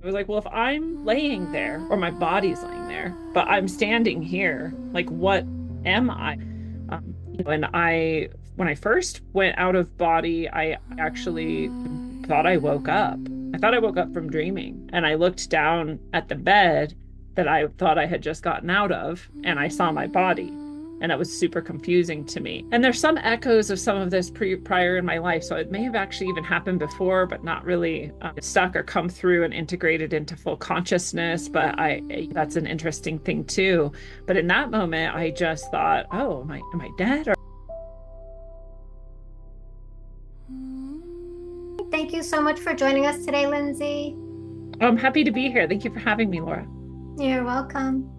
I was like, well, if I'm laying there or my body's laying there, but I'm standing here, like, what am I? And when I first went out of body, I actually thought I woke up. I thought I woke up from dreaming, and I looked down at the bed that I thought I had just gotten out of, and I saw my body. And it was super confusing to me. And there's some echoes of some of this prior in my life. So it may have actually even happened before, but not really stuck or come through and integrated into full consciousness. But that's an interesting thing too. But in that moment, I just thought, oh, am I dead? Or Thank you so much for joining us today, Lindsay. I'm happy to be here. Thank you for having me, Laura. You're welcome.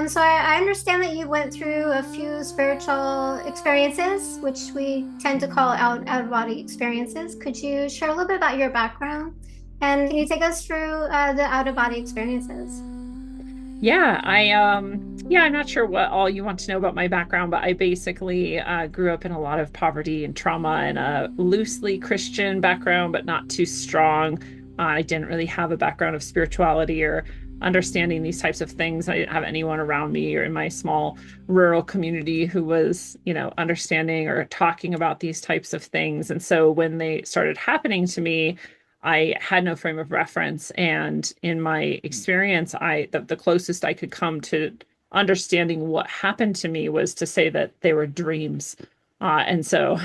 So I understand that you went through a few spiritual experiences, which we tend to call out of body experiences. Could you share a little bit about your background? And can you take us through the out of body experiences? Yeah, I'm not sure what all you want to know about my background, but I basically grew up in a lot of poverty and trauma and a loosely Christian background, but not too strong. I didn't really have a background of spirituality or understanding these types of things. I didn't have anyone around me or in my small rural community who was, understanding or talking about these types of things. And so when they started happening to me, I had no frame of reference. And in my experience, the closest I could come to understanding what happened to me was to say that they were dreams. And so,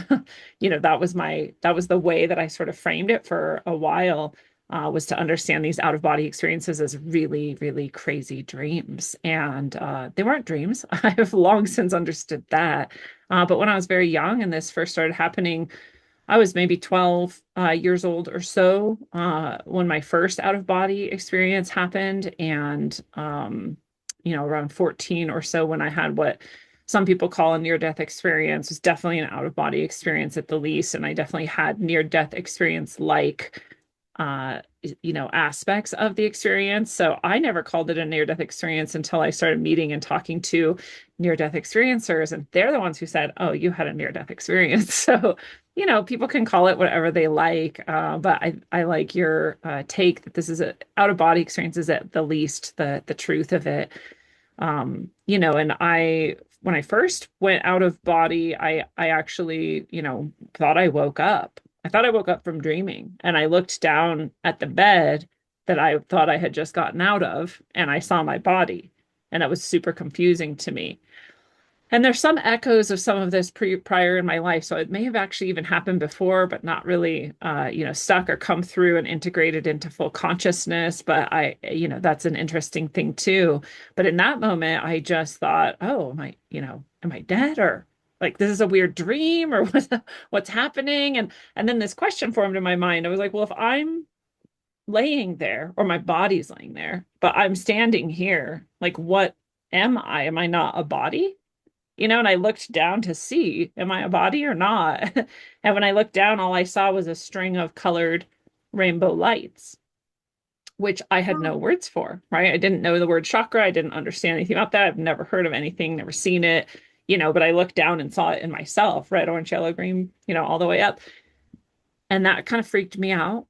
that was the way that I sort of framed it for a while, was to understand these out of body experiences as really, really crazy dreams. And they weren't dreams. I have long since understood that. But when I was very young and this first started happening, I was maybe 12 years old or so when my first out of body experience happened. And, around 14 or so when I had what some people call a near death experience. It was definitely an out of body experience at the least. And I definitely had near death experience like uh aspects of the experience. So I never called it a near death experience until I started meeting and talking to near death experiencers, and they're the ones who said, oh, you had a near death experience. So people can call it whatever they like, but I like your take that this is a out of body experience is at the least the truth of it. And I when I first went out of body, I actually, thought I woke up. I thought I woke up from dreaming, and I looked down at the bed that I thought I had just gotten out of, and I saw my body, and it was super confusing to me. And there's some echoes of some of this prior in my life. So it may have actually even happened before, but not really, stuck or come through and integrated into full consciousness. But that's an interesting thing too. But in that moment, I just thought, oh, am I dead? Or like, this is a weird dream or what's happening? And then this question formed in my mind. I was like, well, if I'm laying there or my body's laying there, but I'm standing here, like, what am I? Am I not a body? And I looked down to see, am I a body or not? And when I looked down, all I saw was a string of colored rainbow lights, which I had no Oh, words for, right? I didn't know the word chakra. I didn't understand anything about that. I've never heard of anything, never seen it, but I looked down and saw it in myself, red, orange, yellow, green, all the way up. And that kind of freaked me out.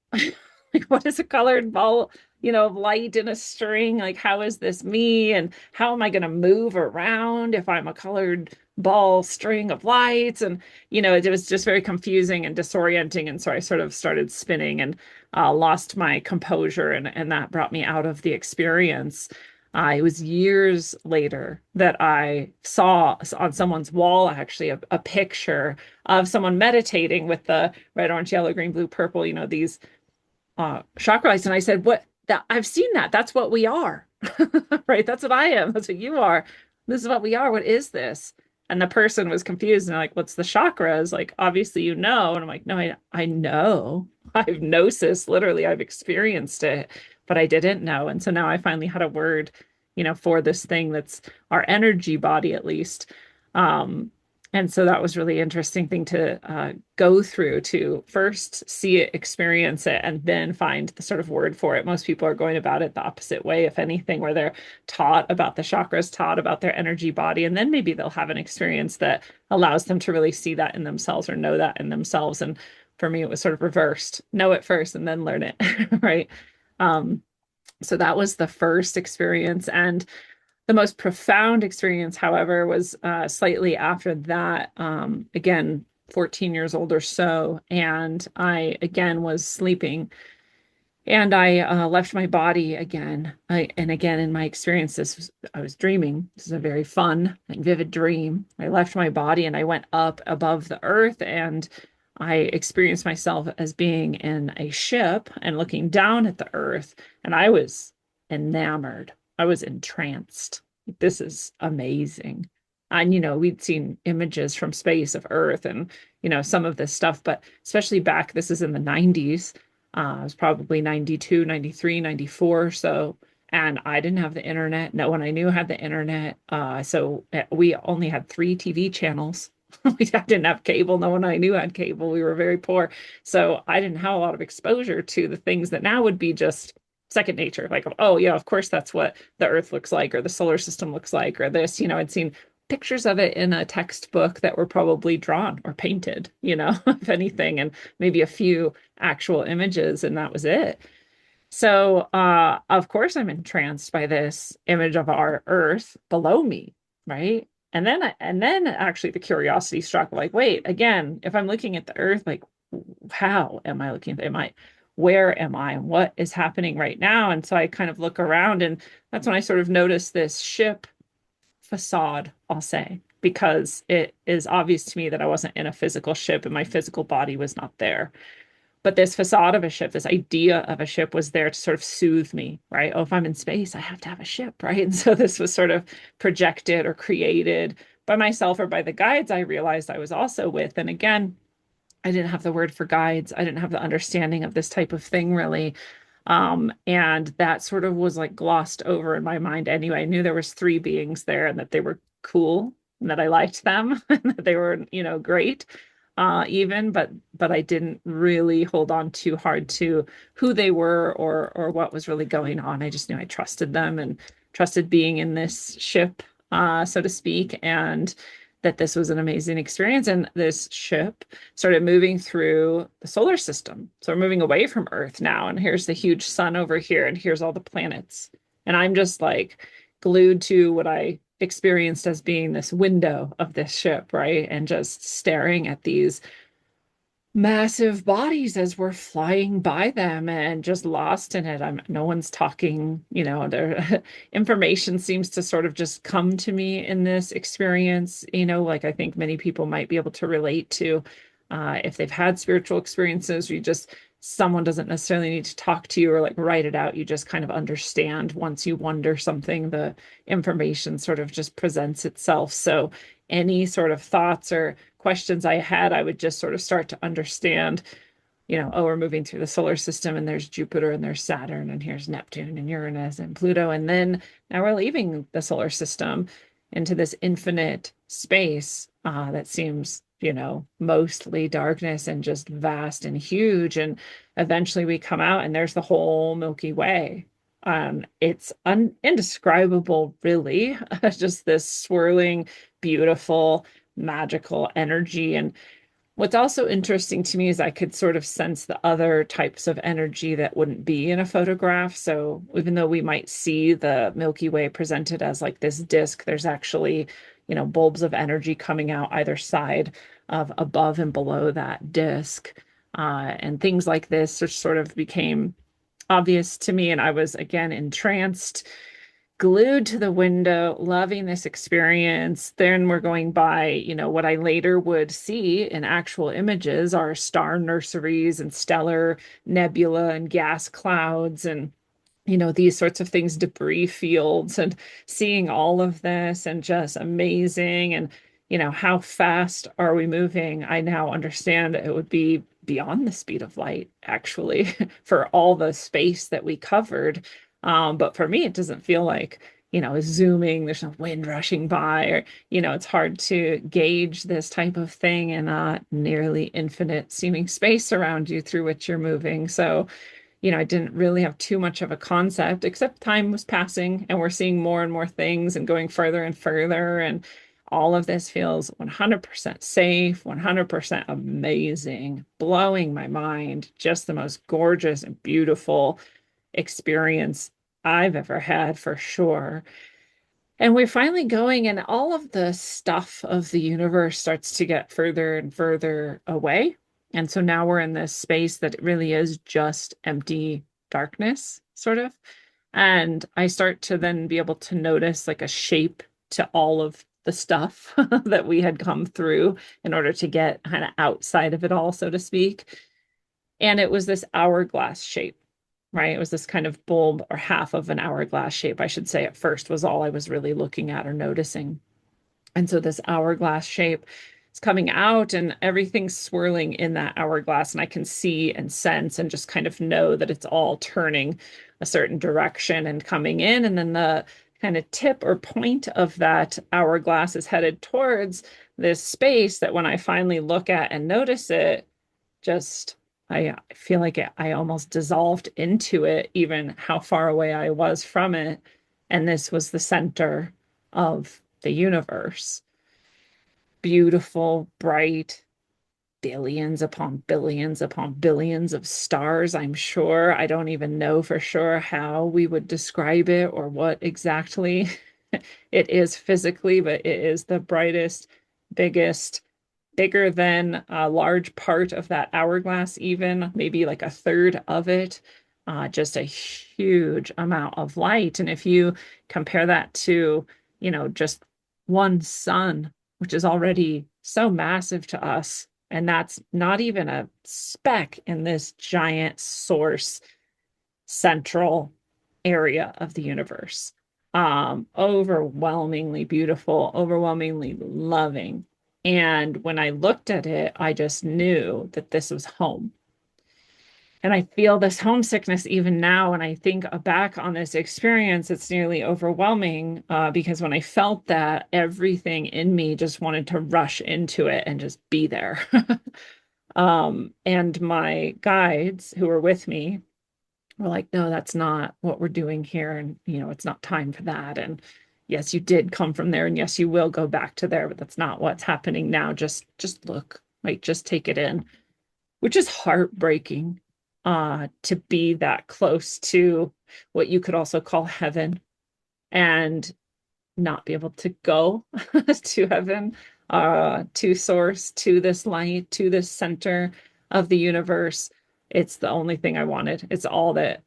Like, what is a colored ball, of light in a string? Like, how is this me? And how am I going to move around if I'm a colored ball string of lights? And, it was just very confusing and disorienting. And so I sort of started spinning and lost my composure. And that brought me out of the experience. It was years later that I saw on someone's wall, actually, a picture of someone meditating with the red, orange, yellow, green, blue, purple, these chakra lights. And I said, what that I've seen that. That's what we are. Right? That's what I am. That's what you are. This is what we are. What is this? And the person was confused and like, what's the chakras? Like, obviously, And I'm like, no, I know. I've gnosis, literally, I've experienced it, but I didn't know. And so now I finally had a word, for this thing that's our energy body, at least. Um, and so that was really interesting thing to go through, to first see it, experience it, and then find the sort of word for it. Most people are going about it the opposite way, if anything, where they're taught about the chakras, taught about their energy body, and then maybe they'll have an experience that allows them to really see that in themselves or know that in themselves. And for me, it was sort of reversed: know it first and then learn it, right? Um, So that was the first experience. And the most profound experience, however, was slightly after that. Again, 14 years old or so. And I, again, was sleeping and I left my body again. And again, in my experience, I was dreaming. This is a very fun and vivid dream. I left my body and I went up above the earth and I experienced myself as being in a ship and looking down at the earth. And I was enamored. I was entranced. This is amazing. And, we'd seen images from space of Earth and, some of this stuff, but especially back, this is in the 90s. It was probably 92, 93, 94. So, and I didn't have the internet. No one I knew had the internet. So we only had three TV channels. We didn't have cable. No one I knew had cable. We were very poor. So I didn't have a lot of exposure to the things that now would be just second nature. Like, oh, yeah, of course, that's what the Earth looks like or the solar system looks like or this. I'd seen pictures of it in a textbook that were probably drawn or painted, if anything, and maybe a few actual images, and that was it. So, of course, I'm entranced by this image of our Earth below me, right? And then actually the curiosity struck, like, wait, again, if I'm looking at the Earth, like, how am I looking at, where am I, and what is happening right now? And so I kind of look around, and that's when I sort of noticed this ship facade, I'll say, because it is obvious to me that I wasn't in a physical ship and my physical body was not there. But this facade of a ship, this idea of a ship was there to sort of soothe me, right? Oh, if I'm in space, I have to have a ship, right? And so this was sort of projected or created by myself or by the guides I realized I was also with. And again, I didn't have the word for guides. I didn't have the understanding of this type of thing really. And that sort of was like glossed over in my mind anyway. I knew there was three beings there and that they were cool and that I liked them and that they were, great. Even, but I didn't really hold on too hard to who they were or what was really going on. I just knew I trusted them and trusted being in this ship, so to speak, and that this was an amazing experience. And this ship started moving through the solar system. So we're moving away from Earth now. And here's the huge sun over here, and here's all the planets. And I'm just like glued to what I experienced as being this window of this ship, right? And just staring at these massive bodies as we're flying by them and just lost in it. No one's talking, their information seems to sort of just come to me in this experience, like I think many people might be able to relate to if they've had spiritual experiences. Someone doesn't necessarily need to talk to you or like write it out. You just kind of understand once you wonder something, the information sort of just presents itself. So any sort of thoughts or questions I had, I would just sort of start to understand, oh, we're moving through the solar system and there's Jupiter and there's Saturn and here's Neptune and Uranus and Pluto. And then now we're leaving the solar system into this infinite space that seems, mostly darkness and just vast and huge. And eventually we come out and there's the whole Milky Way. It's indescribable, really. Just this swirling, beautiful, magical energy. And what's also interesting to me is I could sort of sense the other types of energy that wouldn't be in a photograph. So even though we might see the Milky Way presented as like this disk, there's actually, bulbs of energy coming out either side of above and below that disk. And things like this just sort of became obvious to me. And I was again entranced, glued to the window, loving this experience. Then we're going by, what I later would see in actual images are star nurseries and stellar nebula and gas clouds and these sorts of things, debris fields, and seeing all of this and just amazing. And, how fast are we moving? I now understand it would be beyond the speed of light, actually, for all the space that we covered. But for me, it doesn't feel like, zooming, there's no wind rushing by, or, it's hard to gauge this type of thing in a nearly infinite seeming space around you through which you're moving. So, I didn't really have too much of a concept, except time was passing and we're seeing more and more things and going further and further. And all of this feels 100% safe, 100% amazing, blowing my mind, just the most gorgeous and beautiful experience I've ever had for sure. And we're finally going, and all of the stuff of the universe starts to get further and further away. And so now we're in this space that really is just empty darkness, sort of. And I start to then be able to notice like a shape to all of the stuff that we had come through in order to get kind of outside of it all, so to speak. And it was this hourglass shape, right? It was this kind of bulb or half of an hourglass shape, I should say, at first, was all I was really looking at or noticing. And so this hourglass shape is coming out and everything's swirling in that hourglass. And I can see and sense and just kind of know that it's all turning a certain direction and coming in. And then the kind of tip or point of that hourglass is headed towards this space that when I finally look at and notice it, just I feel like I almost dissolved into it, even how far away I was from it. And this was the center of the universe. Beautiful, bright, billions upon billions of stars, I'm sure. I don't even know for sure how we would describe it or what exactly it is physically, but it is the brightest, biggest, bigger than a large part of that hourglass, even maybe like a third of it. Just a huge amount of light. And if you compare that to, just one sun, which is already so massive to us, and that's not even a speck in this giant source central area of the universe. Overwhelmingly beautiful, overwhelmingly loving. And when I looked at it, I just knew that this was home. And I feel this homesickness even now. When I think back on this experience, it's nearly overwhelming because when I felt that, everything in me just wanted to rush into it and just be there. And my guides who were with me were like, no, that's not what we're doing here. And, it's not time for that. And yes, you did come from there. And yes, you will go back to there, but that's not what's happening now. Just look, like, just take it in, which is heartbreaking, to be that close to what you could also call heaven and not be able to go to heaven, to source, to this light, to this center of the universe. It's the only thing I wanted. It's all that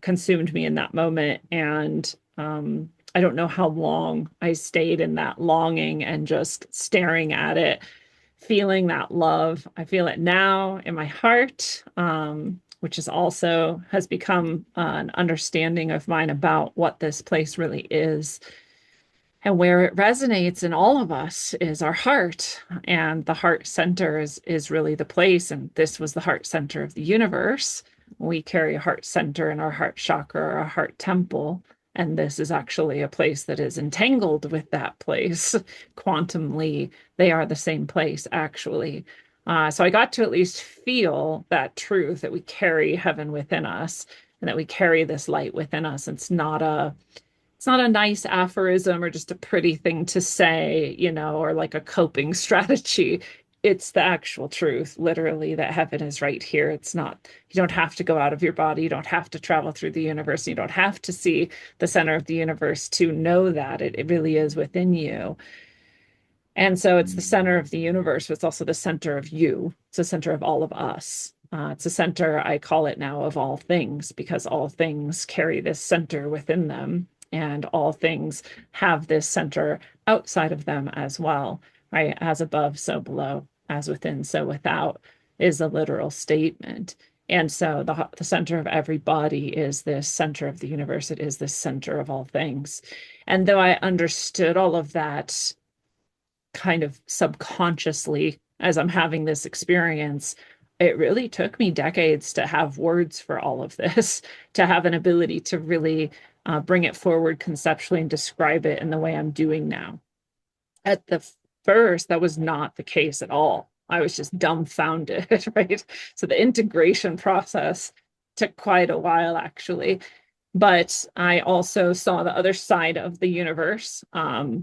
consumed me in that moment. And I don't know how long I stayed in that longing and just staring at it, feeling that love. I feel it now in my heart, which is also has become an understanding of mine about what this place really is. And where it resonates in all of us is our heart. And the heart center is really the place. And this was the heart center of the universe. We carry a heart center in our heart chakra or a heart temple. And this is actually a place that is entangled with that place. Quantumly, they are the same place, actually. So I got to at least feel that truth that we carry heaven within us and that we carry this light within us. It's not a nice aphorism or just a pretty thing to say, or like a coping strategy. It's the actual truth, literally, that heaven is right here. It's not, you don't have to go out of your body. You don't have to travel through the universe. You don't have to see the center of the universe to know that it really is within you. And so it's the center of the universe, but it's also the center of you. It's the center of all of us. It's a center, I call it now, of all things, because all things carry this center within them, and all things have this center outside of them as well, right? As above, so below, as within, so without is a literal statement. And so the center of every body is this center of the universe. It is the center of all things. And though I understood all of that kind of subconsciously as I'm having this experience, it really took me decades to have words for all of this, to have an ability to really bring it forward conceptually and describe it in the way I'm doing now. At the first, that was not the case at all. I was just dumbfounded, right? So the integration process took quite a while, actually. But I also saw the other side of the universe,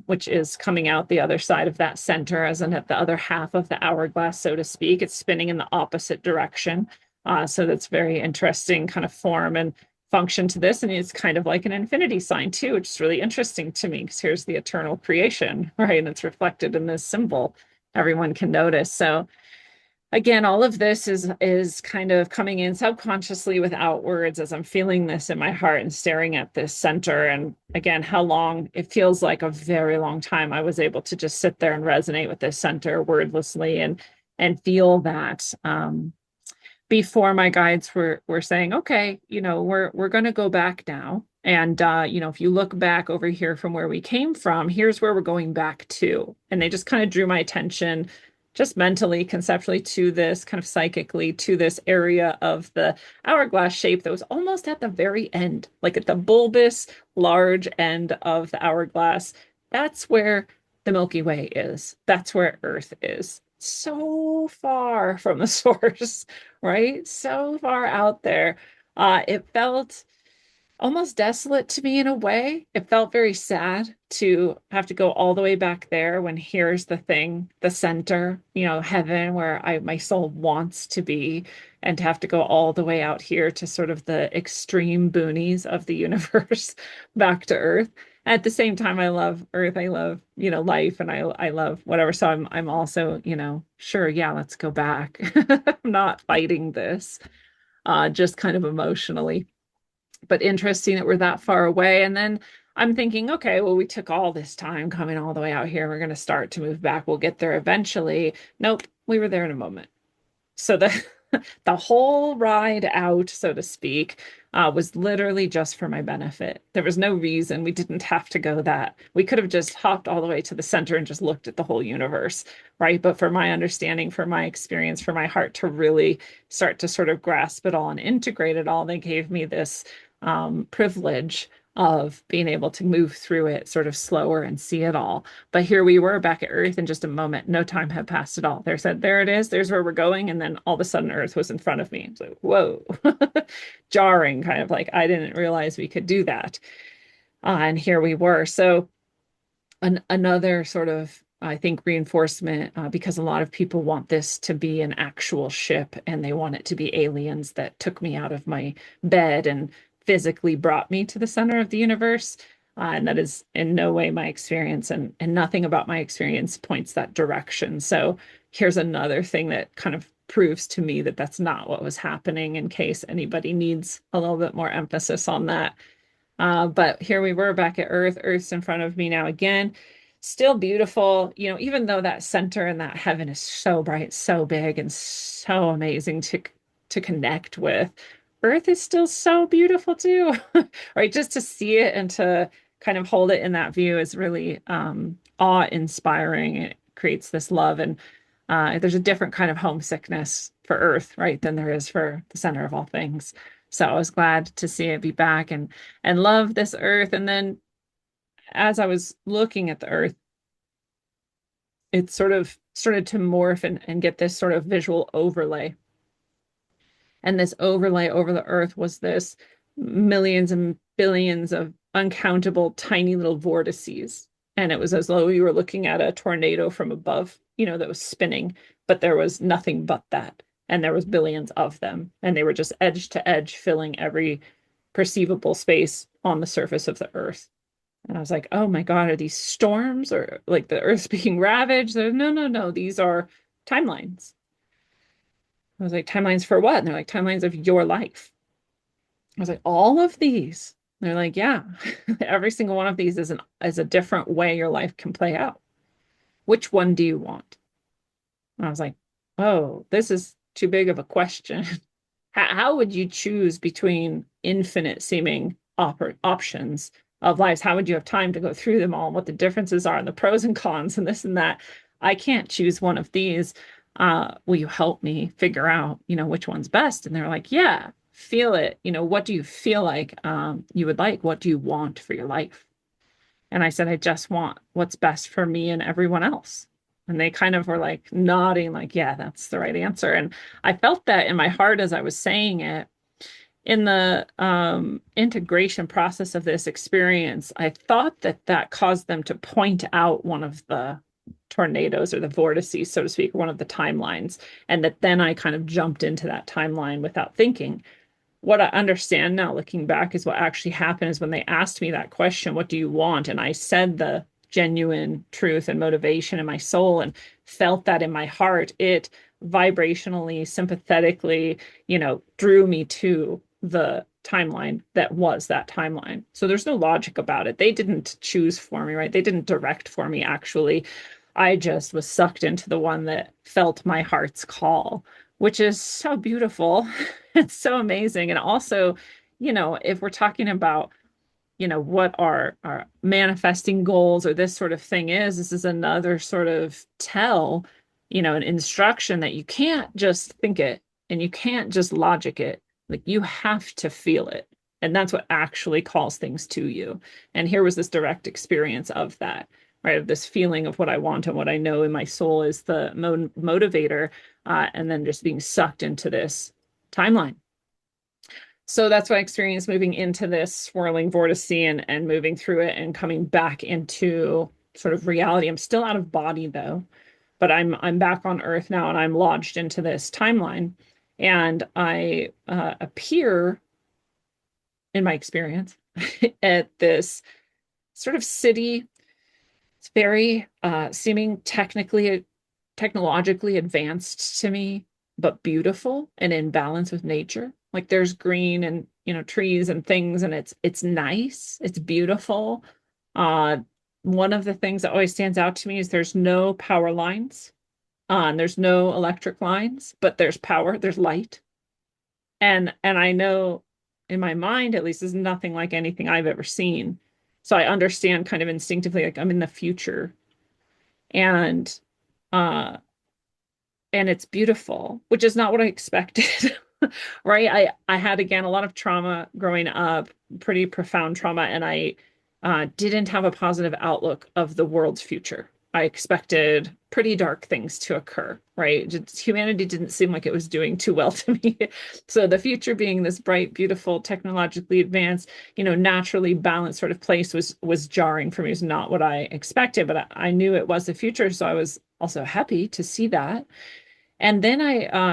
which is coming out the other side of that center, as in at the other half of the hourglass, so to speak. It's spinning in the opposite direction. So that's very interesting kind of form. And function to this. And it's kind of like an infinity sign too, which is really interesting to me because here's the eternal creation, right? And it's reflected in this symbol everyone can notice. So again, all of this is kind of coming in subconsciously without words as I'm feeling this in my heart and staring at this center. And again, how long it feels like a very long time I was able to just sit there and resonate with this center wordlessly and feel that. Before my guides were saying, okay, we're going to go back now. And if you look back over here from where we came from, here's where we're going back to. And they just kind of drew my attention just mentally, conceptually to this, kind of psychically to this area of the hourglass shape that was almost at the very end, like at the bulbous, large end of the hourglass. That's where the Milky Way is. That's where Earth is. So far from the source, right? So far out there. It felt almost desolate to me in a way. It felt very sad to have to go all the way back there when here's the thing, the center, heaven where my soul wants to be, and to have to go all the way out here to sort of the extreme boonies of the universe back to Earth. At the same time, I love Earth. I love, life, and I love whatever. So I'm also, sure, yeah, let's go back. I'm not fighting this, just kind of emotionally, but interesting that we're that far away. And then I'm thinking, okay, well, we took all this time coming all the way out here. We're going to start to move back. We'll get there eventually. Nope, we were there in a moment. So the whole ride out, so to speak, was literally just for my benefit. There was no reason. We didn't have to go that. We could have just hopped all the way to the center and just looked at the whole universe, right? But for my understanding, for my experience, for my heart to really start to sort of grasp it all and integrate it all, they gave me this privilege of being able to move through it sort of slower and see it all. But here we were back at Earth in just a moment. No time had passed at all. There said, there it is. There's where we're going. And then all of a sudden Earth was in front of me. It's like, whoa, jarring, kind of like, I didn't realize we could do that. And here we were. So another sort of, I think, reinforcement, because a lot of people want this to be an actual ship and they want it to be aliens that took me out of my bed and physically brought me to the center of the universe. And that is in no way my experience, and nothing about my experience points that direction. So here's another thing that kind of proves to me that that's not what was happening, in case anybody needs a little bit more emphasis on that. But here we were back at Earth. Earth's in front of me now again. Still beautiful, even though that center and that heaven is so bright, so big, and so amazing to connect with. Earth is still so beautiful too, right? Just to see it and to kind of hold it in that view is really awe-inspiring. It creates this love, and there's a different kind of homesickness for Earth, right, than there is for the center of all things. So I was glad to see it be back and love this Earth. And then as I was looking at the Earth, it sort of started to morph and get this sort of visual overlay. And this overlay over the Earth was this millions and billions of uncountable tiny little vortices. And it was as though we were looking at a tornado from above, that was spinning, but there was nothing but that. And there was billions of them. And they were just edge to edge, filling every perceivable space on the surface of the Earth. And I was like, oh my God, are these storms or like the Earth's being ravaged? No, no, no. These are timelines. I was like, timelines for what? And they're like, timelines of your life. I was like, all of these? And they're like, yeah, every single one of these is a different way your life can play out. Which one do you want? And I was like, oh, this is too big of a question. How would you choose between infinite seeming options of lives? How would you have time to go through them all and what the differences are and the pros and cons and this and that? I can't choose one of these. Will you help me figure out, which one's best? And they're like, yeah, feel it. What do you feel like you would like? What do you want for your life? And I said, I just want what's best for me and everyone else. And they kind of were like nodding, like, yeah, that's the right answer. And I felt that in my heart as I was saying it. In the integration process of this experience, I thought that caused them to point out one of the tornadoes or the vortices, so to speak, one of the timelines, and that then I kind of jumped into that timeline without thinking. what I understand now, looking back, is what actually happened is when they asked me that question, what do you want? And I said the genuine truth and motivation in my soul and felt that in my heart. It vibrationally, sympathetically, drew me to the timeline that was that timeline. So there's no logic about it. They didn't choose for me, right? They didn't direct for me, actually. I just was sucked into the one that felt my heart's call, which is so beautiful. It's so amazing. And also, if we're talking about, what our manifesting goals or this sort of thing is, this is another sort of an instruction that you can't just think it and you can't just logic it. Like you have to feel it. And that's what actually calls things to you. And here was this direct experience of that, right? Of this feeling of what I want and what I know in my soul is the motivator, and then just being sucked into this timeline. So that's what I experienced moving into this swirling vortice and moving through it and coming back into sort of reality. I'm still out of body though, but I'm back on Earth now and I'm lodged into this timeline. And I appear, in my experience, at this sort of city. It's very seeming technologically advanced to me, but beautiful and in balance with nature. Like there's green and trees and things, and it's nice. It's beautiful. Uh, One of the things that always stands out to me is there's no power lines, and there's no electric lines, but there's power, there's light, and I know in my mind at least is nothing like anything I've ever seen. So I understand kind of instinctively like I'm in the future, and uh and it's beautiful, which is not what I expected. Right? I had again a lot of trauma growing up, pretty profound trauma, and I didn't have a positive outlook of the world's future. I expected pretty dark things to occur, right? Humanity didn't seem like it was doing too well to me. So the future being this bright, beautiful, technologically advanced, naturally balanced sort of place was jarring for me. It was not what I expected, but I knew it was the future, so I was also happy to see that. And then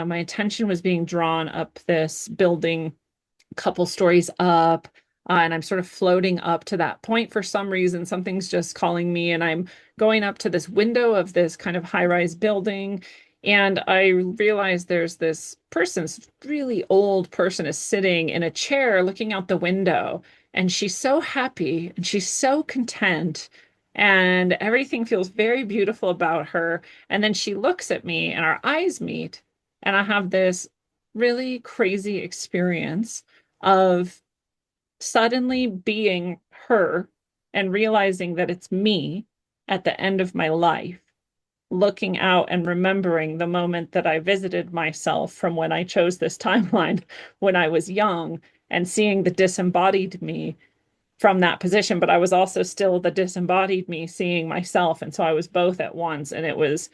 my attention was being drawn up this building, a couple stories up, and I'm sort of floating up to that point for some reason. Something's just calling me, and I'm going up to this window of this kind of high-rise building. And I realize there's this person, this really old person, is sitting in a chair looking out the window. And she's so happy and she's so content. And everything feels very beautiful about her. And then she looks at me and our eyes meet. And I have this really crazy experience of suddenly being her and realizing that it's me at the end of my life, looking out and remembering the moment that I visited myself from when I chose this timeline when I was young and seeing the disembodied me from that position. But I was also still the disembodied me seeing myself. And so I was both at once. And it was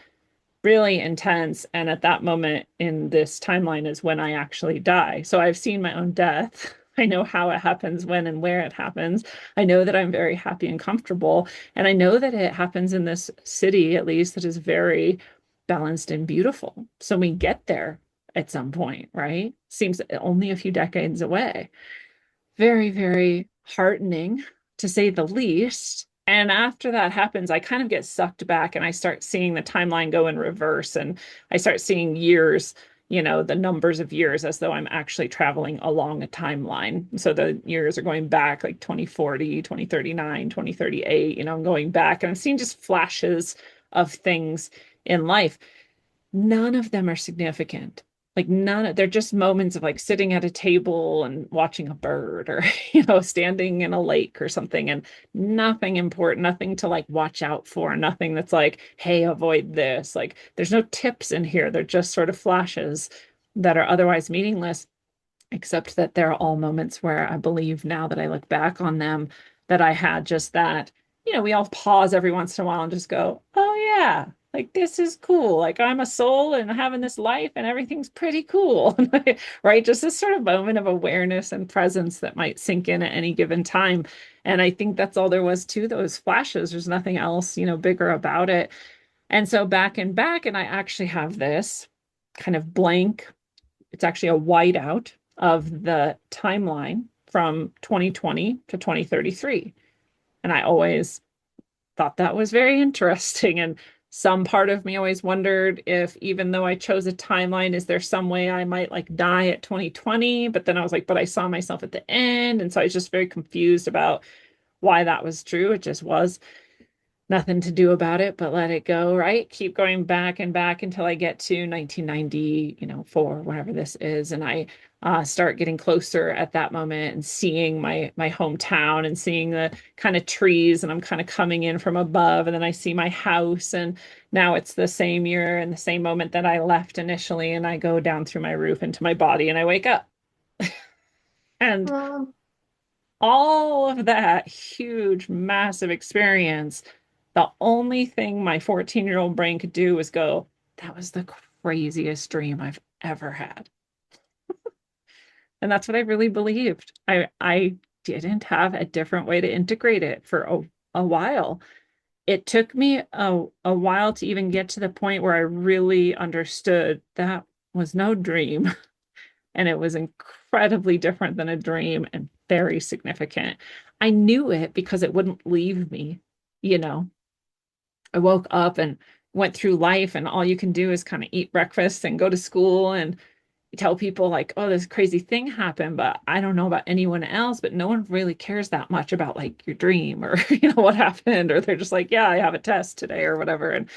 really intense. And at that moment in this timeline is when I actually die. So I've seen my own death. I know how it happens, when and where it happens. I know that I'm very happy and comfortable. And I know that it happens in this city, at least, that is very balanced and beautiful. So we get there at some point, right? Seems only a few decades away. Very, very heartening, to say the least. And after that happens, I kind of get sucked back and I start seeing the timeline go in reverse. And I start seeing years, the numbers of years as though I'm actually traveling along a timeline. So the years are going back like 2040, 2039, 2038, I'm going back and I'm seeing just flashes of things in life. None of them are significant. Like they're just moments of like sitting at a table and watching a bird or, standing in a lake or something, and nothing important, nothing to like watch out for, nothing that's like, hey, avoid this. Like there's no tips in here. They're just sort of flashes that are otherwise meaningless, except that there are all moments where I believe now that I look back on them that I had just that, we all pause every once in a while and just go, oh yeah, like this is cool. Like I'm a soul and having this life and everything's pretty cool. Right? Just this sort of moment of awareness and presence that might sink in at any given time. And I think that's all there was to those flashes. There's nothing else, bigger about it. And so back and back, and I actually have this kind of blank, it's actually a whiteout of the timeline from 2020 to 2033. And I always thought that was very interesting. And some part of me always wondered if, even though I chose a timeline, is there some way I might like die at 2020? But then I was like, but I saw myself at the end. And so I was just very confused about why that was true. It just was nothing to do about it, but let it go, right? Keep going back and back until I get to 1990, four, whatever this is. And I start getting closer at that moment and seeing my hometown and seeing the kind of trees, and I'm kind of coming in from above, and then I see my house, and now it's the same year and the same moment that I left initially, and I go down through my roof into my body and I wake up. And Well, all of that huge, massive experience, the only thing my 14-year-old brain could do was go, that was the craziest dream I've ever had. And that's what I really believed. I didn't have a different way to integrate it for a while. It took me a while to even get to the point where I really understood that was no dream. And it was incredibly different than a dream and very significant. I knew it because it wouldn't leave me, you know. I woke up and went through life, and all you can do is kind of eat breakfast and go to school and tell people like, oh, this crazy thing happened, but I don't know about anyone else, but no one really cares that much about like your dream or what happened, or they're just like, yeah, I have a test today or whatever. And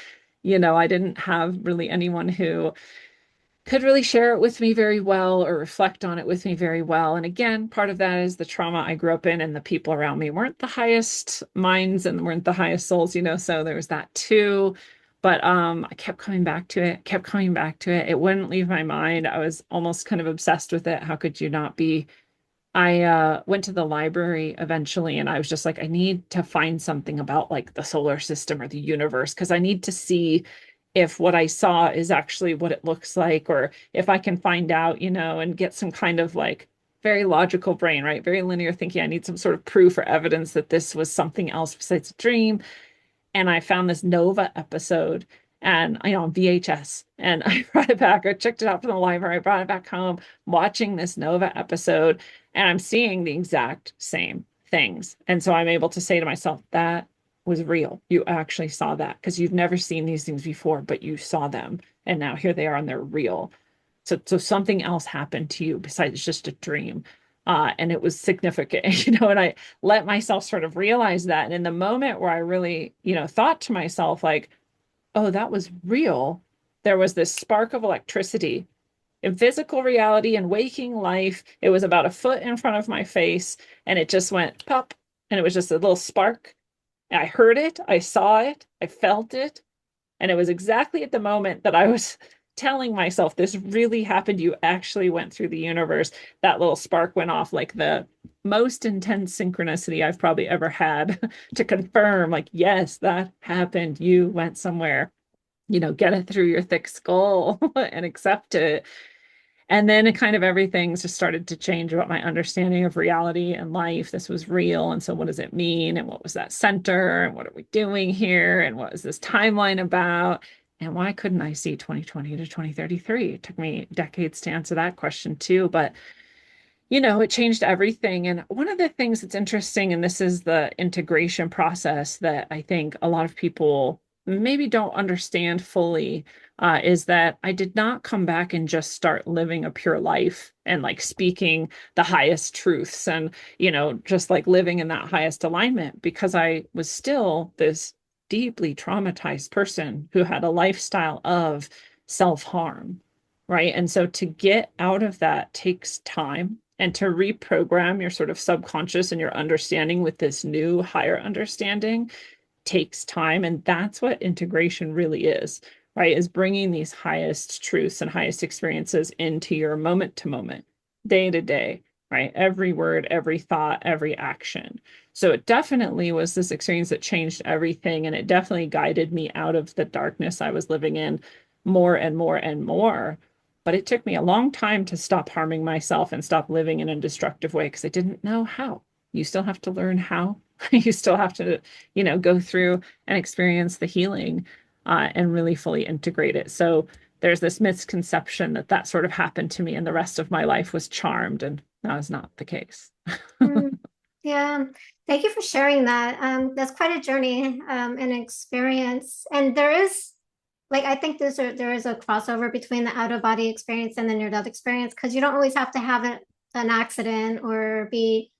I didn't have really anyone who could really share it with me very well or reflect on it with me very well. And again, part of that is the trauma I grew up in, and the people around me weren't the highest minds and weren't the highest souls, so there was that too. But I kept coming back to it, kept coming back to it. It wouldn't leave my mind. I was almost kind of obsessed with it. How could you not be? I went to the library eventually, and I was just like, I need to find something about like the solar system or the universe, because I need to see if what I saw is actually what it looks like, or if I can find out, and get some kind of like very logical brain, right? Very linear thinking. I need some sort of proof or evidence that this was something else besides a dream. And I found this Nova episode, and on VHS, and I brought it back. I checked it out from the library. I brought it back home, watching this Nova episode, and I'm seeing the exact same things. And so I'm able to say to myself, that was real. You actually saw that, because you've never seen these things before, but you saw them. And now here they are, and they're real. So something else happened to you besides just a dream. And it was significant, and I let myself sort of realize that. And in the moment where I really, thought to myself, like, oh, that was real, there was this spark of electricity in physical reality and waking life. It was about a foot in front of my face, and it just went pop, and it was just a little spark. And I heard it, I saw it, I felt it. And it was exactly at the moment that I was telling myself, this really happened. You actually went through the universe. That little spark went off, like the most intense synchronicity I've probably ever had to confirm, like, yes, that happened. You went somewhere, get it through your thick skull and accept it. And then it kind of everything just started to change about my understanding of reality and life. This was real. And so what does it mean? And what was that center? And what are we doing here? And what is this timeline about? And why couldn't I see 2020 to 2033? It took me decades to answer that question too. But it changed everything. And one of the things that's interesting, and this is the integration process that I think a lot of people maybe don't understand fully, is that I did not come back and just start living a pure life and like speaking the highest truths and, just like living in that highest alignment, because I was still this deeply traumatized person who had a lifestyle of self-harm. Right. And so to get out of that takes time, and to reprogram your sort of subconscious and your understanding with this new higher understanding takes time. And that's what integration really is, right? Is bringing these highest truths and highest experiences into your moment to moment, day to day, right? Every word, every thought, every action. So it definitely was this experience that changed everything. And it definitely guided me out of the darkness I was living in more and more and more. But it took me a long time to stop harming myself and stop living in a destructive way, because I didn't know how. You still have to learn how. You still have to, go through and experience the healing, and really fully integrate it. So there's this misconception that that sort of happened to me and the rest of my life was charmed, and that was not the case. Mm, yeah. Thank you for sharing that. That's quite a journey, and experience. And there is, like, I think there is a crossover between the out of body experience and the near death experience, because you don't always have to have an accident or be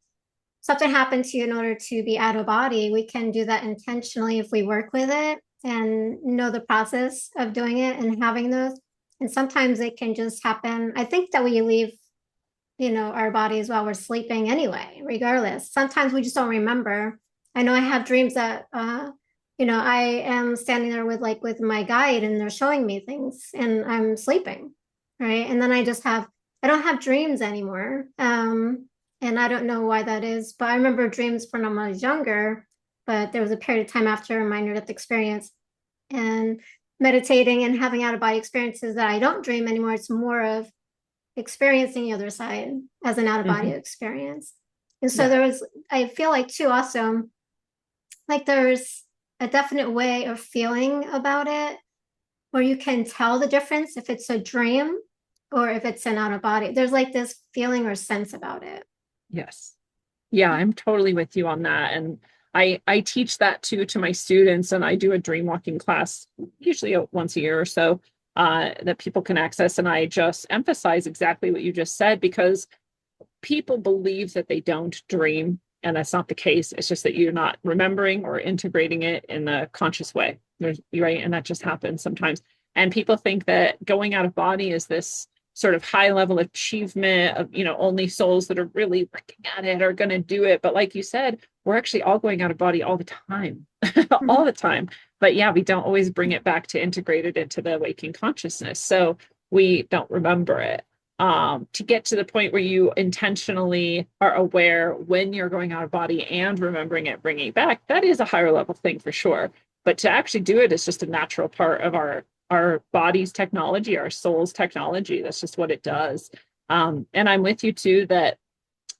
something happen to you in order to be out of body. We can do that intentionally if we work with it and know the process of doing it and having those. And sometimes it can just happen. I think that we leave, our bodies while we're sleeping anyway, regardless. Sometimes we just don't remember. I know I have dreams that, I am standing there with my guide and they're showing me things and I'm sleeping, right? And then I don't have dreams anymore. And I don't know why that is, but I remember dreams from when I was younger, but there was a period of time after my near death experience and meditating and having out of body experiences that I don't dream anymore. It's more of experiencing the other side as an out of body Hmm. experience. And so Yeah. I feel like too, also, like there's a definite way of feeling about it where you can tell the difference if it's a dream or if it's an out of body. There's like this feeling or sense about it. Yes. Yeah, I'm totally with you on that. And I teach that too to my students, and I do a dream walking class usually once a year or so that people can access. And I just emphasize exactly what you just said, because people believe that they don't dream, and that's not the case. It's just that you're not remembering or integrating it in a conscious way. Right. And that just happens sometimes. And people think that going out of body is this sort of high level achievement of, only souls that are really working at it are going to do it. But like you said, we're actually all going out of body all the time, all Mhm. the time. But yeah, we don't always bring it back to integrate it into the waking consciousness. So we don't remember it. To get to the point where you intentionally are aware when you're going out of body and remembering it, bringing it back, that is a higher level thing for sure. But to actually do it is just a natural part of our body's technology, our soul's technology. That's just what it does. And I'm with you too that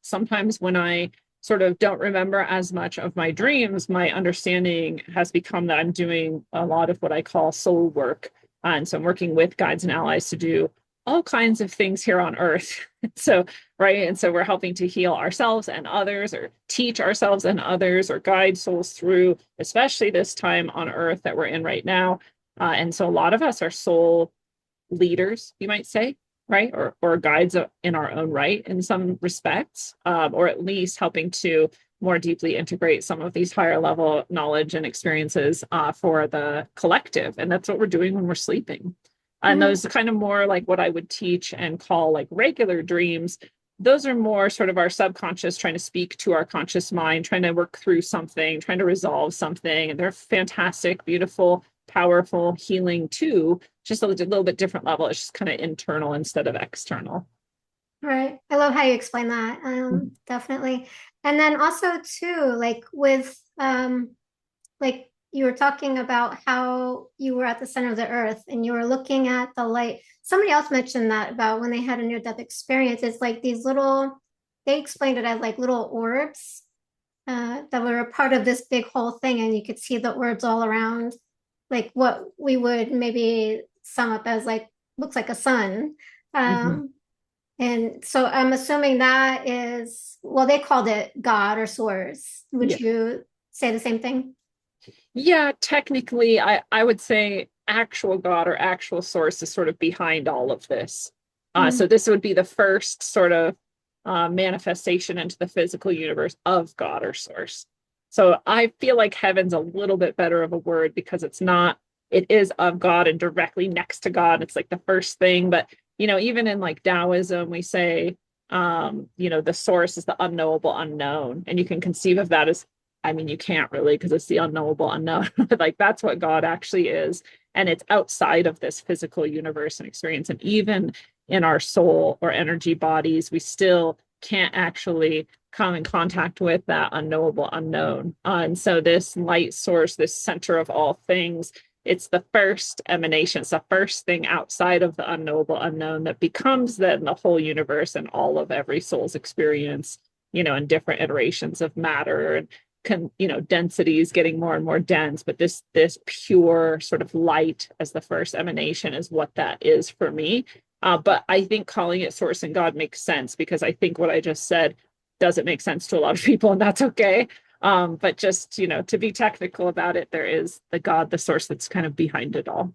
sometimes when I sort of don't remember as much of my dreams, my understanding has become that I'm doing a lot of what I call soul work. And so I'm working with guides and allies to do all kinds of things here on earth. So, right. And so we're helping to heal ourselves and others, or teach ourselves and others, or guide souls through, especially this time on earth that we're in right now. And so a lot of us are soul leaders, you might say, right? Or guides in our own right in some respects, or at least helping to more deeply integrate some of these higher level knowledge and experiences for the collective. And that's what we're doing when we're sleeping. And Mhm. those are kind of more like what I would teach and call like regular dreams. Those are more sort of our subconscious trying to speak to our conscious mind, trying to work through something, trying to resolve something. And they're fantastic, beautiful, powerful, healing too, just a little bit different level. It's just kind of internal instead of external. Right. I love how you explain that. Definitely. And then also too, like you were talking about how you were at the center of the earth and you were looking at the light. Somebody else mentioned that about when they had a near death experience. It's like they explained it as like little orbs that were a part of this big whole thing, and you could see the orbs all around, like what we would maybe sum up as like looks like a sun. Mm-hmm. Um, and so I'm assuming that is, well, they called it God or source. Would Yeah. you say the same thing? Yeah, technically, I would say actual God or actual source is sort of behind all of this. So Mm, this would be the first sort of manifestation into the physical universe of God or source. So I feel like heaven's a little bit better of a word because it is of God and directly next to God. It's like the first thing. But, even in like Taoism, we say, the source is the unknowable unknown. And you can conceive of that as, I mean, you can't really because it's the unknowable unknown. Like that's what God actually is. And it's outside of this physical universe and experience. And even in our soul or energy bodies, we still can't actually come in contact with that unknowable unknown. And so this light source, this center of all things, it's the first emanation. It's the first thing outside of the unknowable unknown that becomes then the whole universe and all of every soul's experience, in different iterations of matter densities getting more and more dense, but this pure sort of light as the first emanation is what that is for me. But I think calling it source and God makes sense, because I think what I just said doesn't make sense to a lot of people, and that's okay. But just, to be technical about it, there is the God, the source that's kind of behind it all.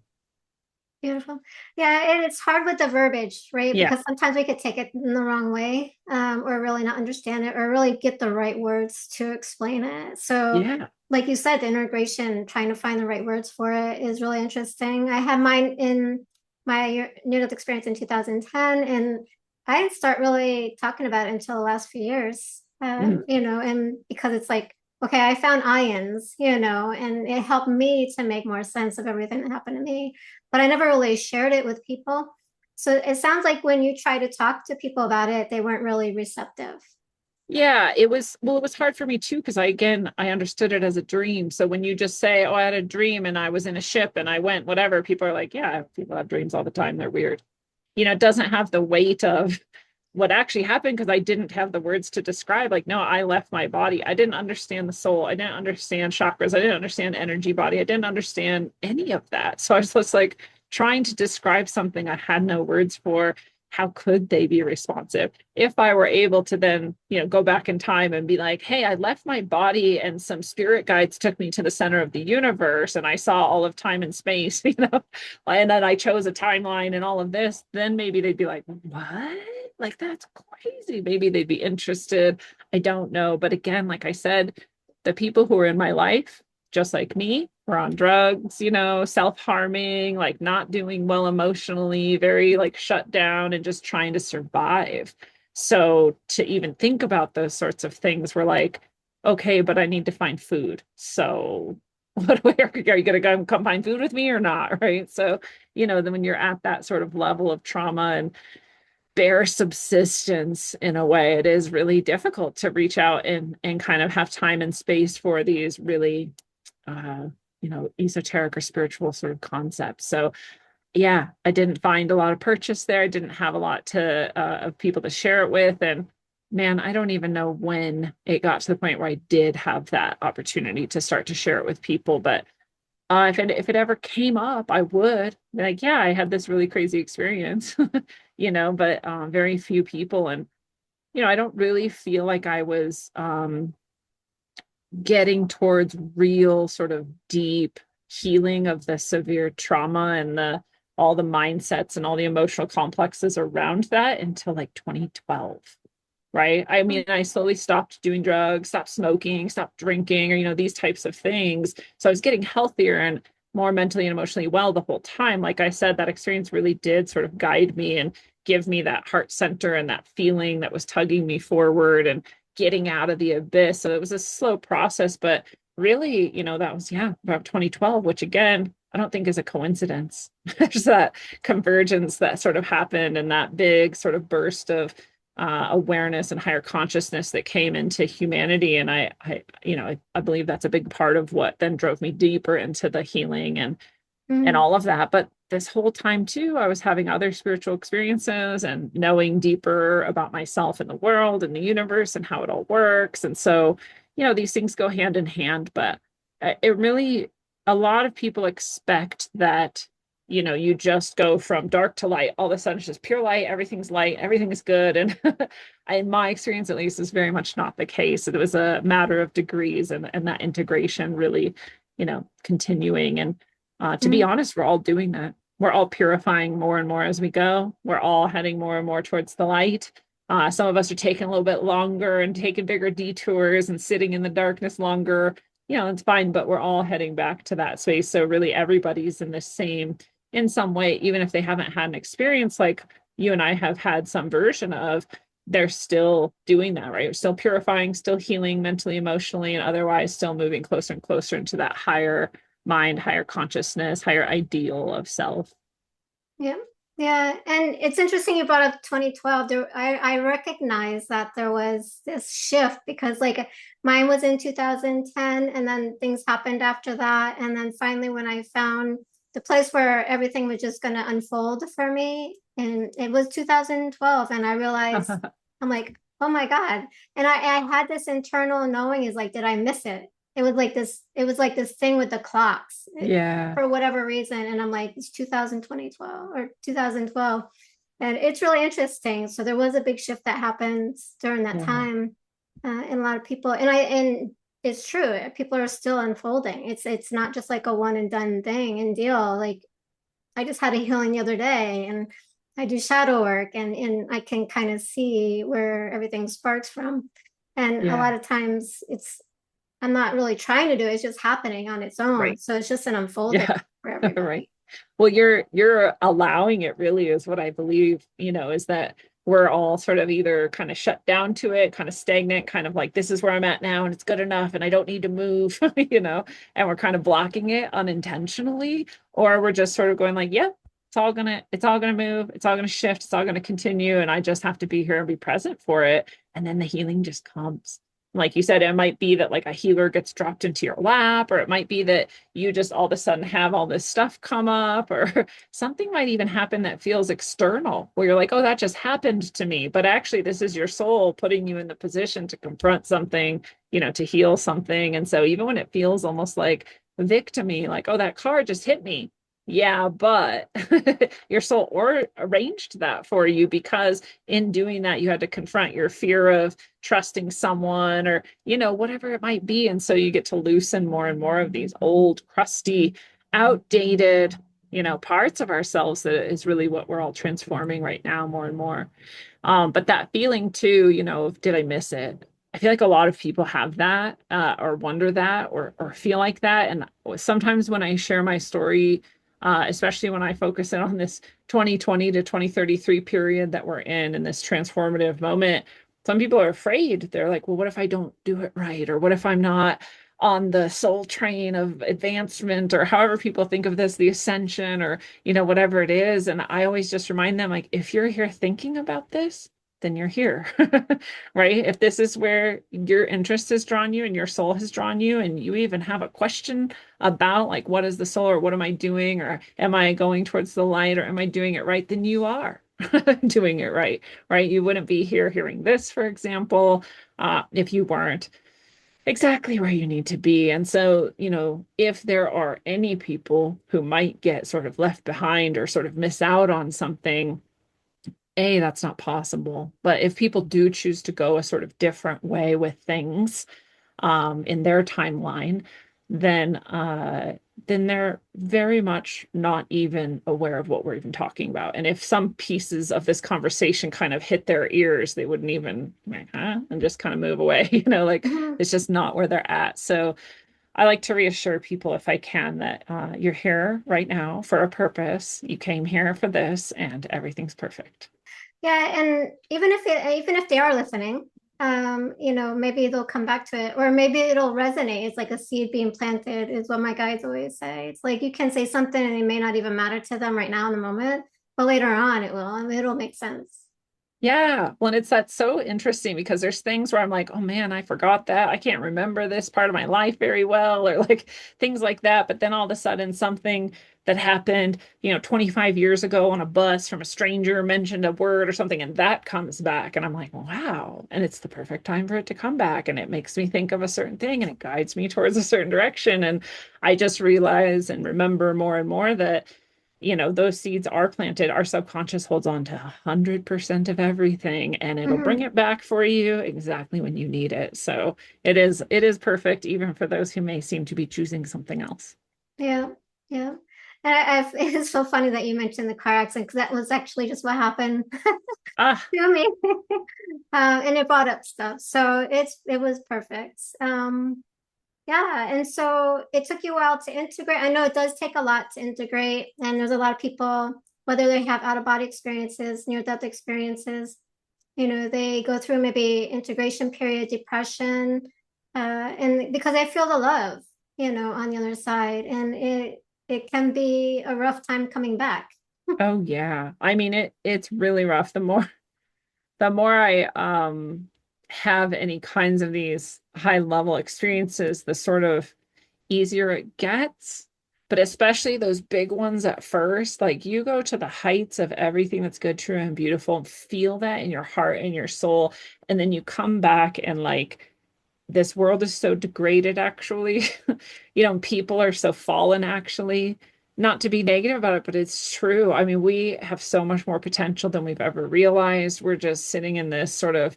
Beautiful. Yeah, and it's hard with the verbiage, right? Yeah. Because sometimes we could take it in the wrong way, or really not understand it, or really get the right words to explain it. So, Yeah. like you said, the integration, trying to find the right words for it is really interesting. I had mine in my near-death experience in 2010, and I didn't start really talking about it until the last few years. Mm. And because it's like, okay, I found ions, and it helped me to make more sense of everything that happened to me, but I never really shared it with people. So it sounds like when you try to talk to people about it, they weren't really receptive. Yeah, it was hard for me too, because I understood it as a dream. So when you just say, "Oh, I had a dream and I was in a ship and I went whatever," people are like, "Yeah, people have dreams all the time. They're weird." It doesn't have the weight of what actually happened, because I didn't have the words to describe. Like, no, I left my body. I didn't understand the soul. I didn't understand chakras. I didn't understand energy body. I didn't understand any of that. So I was just like trying to describe something I had no words for. How could they be responsive? If I were able to then, go back in time and be like, hey, I left my body and some spirit guides took me to the center of the universe and I saw all of time and space, and then I chose a timeline and all of this, then maybe they'd be like, what? Like, that's crazy. Maybe they'd be interested. I don't know. But again, like I said, the people who are in my life, just like me, were on drugs, self-harming, like not doing well emotionally, very like shut down and just trying to survive. So to even think about those sorts of things, we're like, okay, but I need to find food. So what are you going to come find food with me or not? Right. So, then when you're at that sort of level of trauma and bare subsistence in a way, it is really difficult to reach out and kind of have time and space for these really uh esoteric or spiritual sort of concepts. So yeah, I didn't find a lot of purchase there. I didn't have a lot to of people to share it with. And man, I don't even know when it got to the point where I did have that opportunity to start to share it with people. But if it ever came up, I would be like, yeah, I had this really crazy experience, but very few people. And, I don't really feel like I was getting towards real sort of deep healing of the severe trauma and all the mindsets and all the emotional complexes around that until like 2012. Right. I mean, I slowly stopped doing drugs, stopped smoking, stopped drinking, or, these types of things. So I was getting healthier and more mentally and emotionally well the whole time. Like I said, that experience really did sort of guide me and give me that heart center and that feeling that was tugging me forward and getting out of the abyss. So it was a slow process, but really, that was, yeah, about 2012, which again, I don't think is a coincidence. There's that convergence that sort of happened and that big sort of burst of awareness and higher consciousness that came into humanity. And I believe that's a big part of what then drove me deeper into the healing and Mm, all of that. But this whole time too, I was having other spiritual experiences and knowing deeper about myself and the world and the universe and how it all works. And so, these things go hand in hand, but it really, a lot of people expect that, you just go from dark to light. All of a sudden it's just pure light, everything is good. And in my experience, at least, is very much not the case. It was a matter of degrees and that integration really, continuing. And to be mm, honest, we're all doing that. We're all purifying more and more as we go. We're all heading more and more towards the light. Some of us are taking a little bit longer and taking bigger detours and sitting in the darkness longer. It's fine, but we're all heading back to that space. So really everybody's in the same, in some way, even if they haven't had an experience like you and I have had some version of, they're still doing that, right? Still purifying, still healing mentally, emotionally, and otherwise still moving closer and closer into that higher mind, higher consciousness, higher ideal of self. yeah. Yeah. And it's interesting you brought up 2012. I recognize that there was this shift because like mine was in 2010 and then things happened after that. And then finally when I found the place where everything was just going to unfold for me, and it was 2012, and I realized I'm like, Oh my God. And I had this internal knowing is like, did I miss it? It was like this thing with the clocks Yeah. for whatever reason. And I'm like, it's 2012 or 2012. And it's really interesting. So there was a big shift that happened during that Yeah. time. And a lot of people, and it's true, people are still unfolding. It's not just like a one and done thing and deal. Like I just had a healing the other day and I do shadow work and I can kind of see where everything sparks from. And a Yeah. lot of times I'm not really trying to do it, it's just happening on its own. Right. So it's just an unfolding Yeah. for Right. everybody. Well, you're allowing it really is what I believe, is that we're all sort of either kind of shut down to it, kind of stagnant, kind of like this is where I'm at now and it's good enough and I don't need to move, and we're kind of blocking it unintentionally, or we're just sort of going like, yep, it's all gonna move, it's all gonna shift, it's all gonna continue, and I just have to be here and be present for it. And then the healing just comes. Like you said, it might be that like a healer gets dropped into your lap, or it might be that you just all of a sudden have all this stuff come up, or something might even happen that feels external where you're like, oh, that just happened to me. But actually, this is your soul putting you in the position to confront something, to heal something. And so even when it feels almost like victimy, like, oh, that car just hit me. Yeah, but your soul or arranged that for you because in doing that, you had to confront your fear of trusting someone or whatever it might be. And so you get to loosen more and more of these old crusty outdated parts of ourselves that is really what we're all transforming right now more and more. But that feeling too, of did I miss it? I feel like a lot of people have that, or wonder that, or feel like that. And sometimes when I share my story, especially when I focus in on this 2020 to 2033 period that we're in this transformative moment, some people are afraid. They're like, well, what if I don't do it right? Or what if I'm not on the soul train of advancement, or however people think of this, the ascension, or whatever it is. And I always just remind them, like, if you're here thinking about this, then you're here. Right? If this is where your interest has drawn you and your soul has drawn you, and you even have a question about like, what is the soul, or what am I doing, or am I going towards the light, or am I doing it right, then you are doing it right. Right? You wouldn't be here hearing this, for example, if you weren't exactly where you need to be. And so, if there are any people who might get sort of left behind or sort of miss out on something, that's not possible. But if people do choose to go a sort of different way with things, in their timeline, then then they're very much not even aware of what we're even talking about. And if some pieces of this conversation kind of hit their ears, they wouldn't even like, huh? And just kind of move away, like Mhm. it's just not where they're at. So I like to reassure people if I can that you're here right now for a purpose. You came here for this, and everything's perfect. Yeah, and even if they are listening, maybe they'll come back to it, or maybe it'll resonate. It's like a seed being planted, is what my guides always say. It's like you can say something and it may not even matter to them right now in the moment, but later on it will, and it'll make sense. Yeah. Well, and that's so interesting because there's things where I'm like, oh man, I forgot that. I can't remember this part of my life very well, or like things like that. But then all of a sudden, something that happened, 25 years ago on a bus from a stranger mentioned a word or something, and that comes back. And I'm like, wow. And it's the perfect time for it to come back. And it makes me think of a certain thing and it guides me towards a certain direction. And I just realize and remember more and more that those seeds are planted. Our subconscious holds on to 100% of everything, and it'll bring Hmm. it back for you exactly when you need it. So it is perfect, even for those who may seem to be choosing something else. Yeah, yeah. And it's so funny that you mentioned the car accident because that was actually just what happened Ah, to me. And it brought up stuff. So it was perfect. Yeah, and so it took you a while to integrate. I know it does take a lot to integrate, and there's a lot of people, whether they have out of body experiences, near death experiences, they go through maybe integration period, depression, and because they feel the love, on the other side, and it can be a rough time coming back. oh yeah. I mean it's really rough. The more I have any kinds of these high level experiences, the sort of easier it gets. but especially those big ones at first, like you go to the heights of everything that's good, true, and beautiful, and feel that in your heart and your soul. And then you come back and like, this world is so degraded, actually. People are so fallen, actually. Not to be negative about it, but it's true. I mean, we have so much more potential than we've ever realized. We're just sitting in this sort of,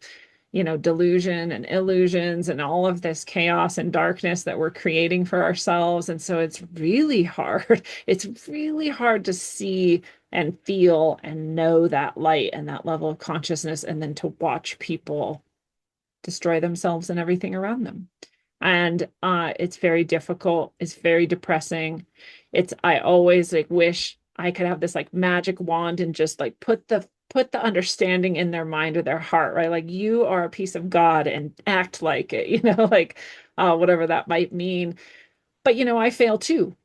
delusion and illusions and all of this chaos and darkness that we're creating for ourselves. And so it's really hard. It's really hard to see and feel and know that light and that level of consciousness, and then to watch people destroy themselves and everything around them. And it's very difficult. It's very depressing. I always like wish I could have this like magic wand and just like put the understanding in their mind or their heart, right? Like, you are a piece of God and act like it, like whatever that might mean. But I fail too.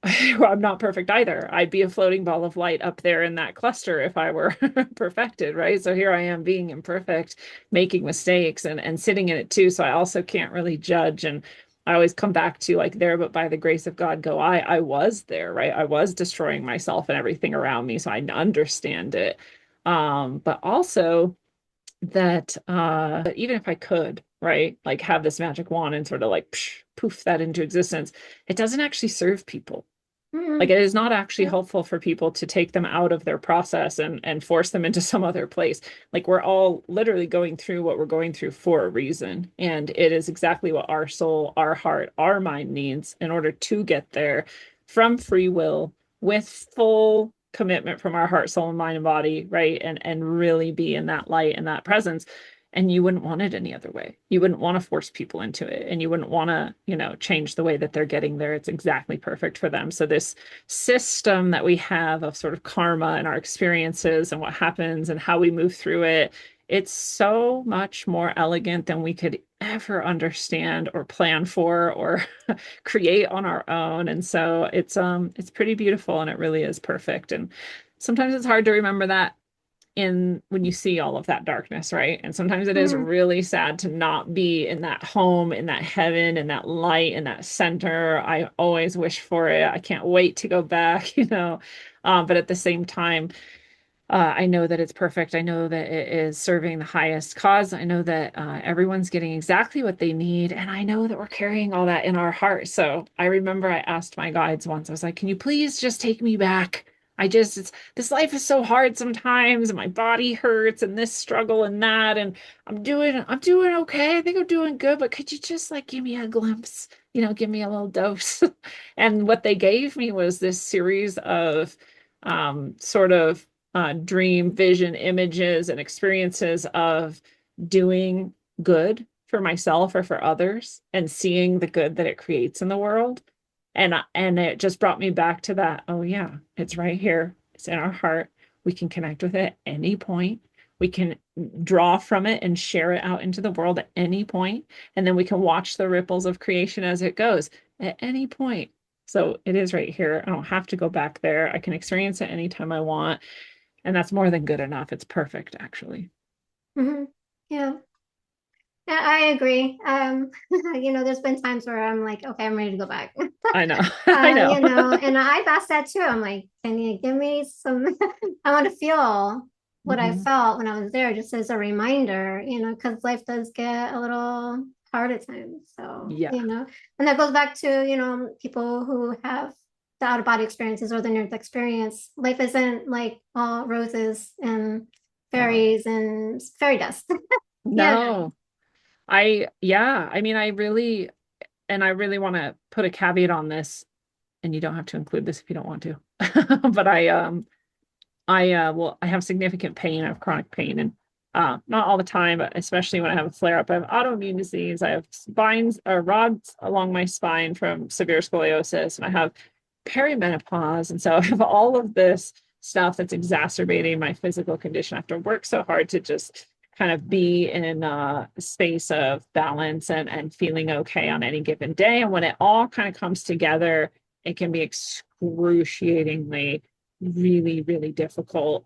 I'm not perfect either. I'd be a floating ball of light up there in that cluster if I were perfected, right? So here I am being imperfect, making mistakes and sitting in it too. So I also can't really judge. And I always come back to like, there, but by the grace of God go I. I was there, right? I was destroying myself and everything around me. So I understand it. But also that even if I could, right, like have this magic wand and sort of like poof that into existence, it doesn't actually serve people. Like, Mm-hmm. it is not actually Yeah. helpful for people to take them out of their process and force them into some other place. Like, we're all literally going through what we're going through for a reason. And it is exactly what our soul, our heart, our mind needs in order to get there from free will, with full commitment from our heart, soul, and mind and body, right? And really be in that light and that presence. And you wouldn't want it any other way. You wouldn't want to force people into it, and you wouldn't want to, change the way that they're getting there. It's exactly perfect for them. So this system that we have of sort of karma and our experiences and what happens and how we move through it, it's so much more elegant than we could ever understand or plan for or create on our own. And so it's pretty beautiful, and it really is perfect. And sometimes it's hard to remember that in when you see all of that darkness, right? And sometimes it is Mm-hmm. really sad to not be in that home, in that heaven, in that light, in that center. I always wish for it. I can't wait to go back, but at the same time, I know that it's perfect. I know that it is serving the highest cause. I know that everyone's getting exactly what they need. And I know that we're carrying all that in our heart. So I remember I asked my guides once, I was like, can you please just take me back? This life is so hard sometimes, and my body hurts, and this struggle and that. And I'm doing okay. I think I'm doing good, but could you just like give me a glimpse, give me a little dose? And what they gave me was this series of sort of dream, vision, images, and experiences of doing good for myself or for others and seeing the good that it creates in the world. And it just brought me back to that. Oh yeah, it's right here. It's in our heart. We can connect with it at any point. We can draw from it and share it out into the world at any point. And then we can watch the ripples of creation as it goes at any point. So it is right here. I don't have to go back there. I can experience it anytime I want. And that's more than good enough. It's perfect, actually. Mm-hmm. Yeah. I agree. There's been times where I'm like, okay, I'm ready to go back. I know. I know. And I've asked that too. I'm like, can you give me some? I want to feel what I Mhm. felt when I was there, just as a reminder, because life does get a little hard at times. So, Yeah. and that goes back to, people who have the out of body experiences or the near death experience. Life isn't like all roses and No. fairies and fairy dust. Yeah. No. Yeah. I mean, I really want to put a caveat on this, and you don't have to include this if you don't want to. But I have significant pain. I have chronic pain, and not all the time, but especially when I have a flare up. I have autoimmune disease. I have spines or rods along my spine from severe scoliosis, and I have perimenopause. And so I have all of this stuff that's exacerbating my physical condition. I have to work so hard to just kind of be in a space of balance and feeling okay on any given day. And when it all kind of comes together, it can be excruciatingly really, really difficult.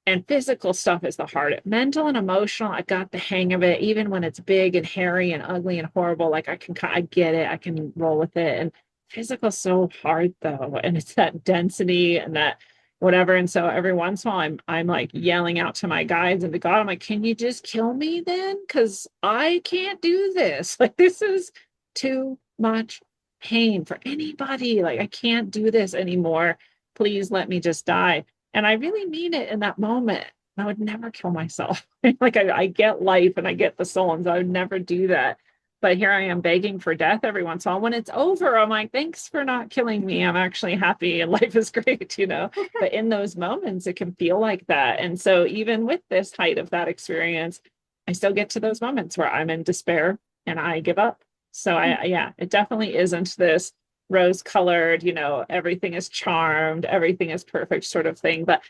And physical stuff is the hardest. Mental and emotional, I got the hang of it. Even when it's big and hairy and ugly and horrible, like I get it. I can roll with it. And physical is so hard though. And it's that density and that whatever. And so every once in a while I'm like yelling out to my guides and to God, I'm like, can you just kill me then? Because I can't do this. Like this is too much pain for anybody. Like I can't do this anymore. Please let me just die. And I really mean it in that moment. I would never kill myself. Like I get life and I get the soul, and so I would never do that. But here I am begging for death every once in a while. When it's over, I'm like, thanks for not killing me. I'm actually happy and life is great, you know. But in those moments, it can feel like that. And so even with this height of that experience, I still get to those moments where I'm in despair and I give up. So yeah, it definitely isn't this rose colored, you know, everything is charmed, everything is perfect sort of thing. But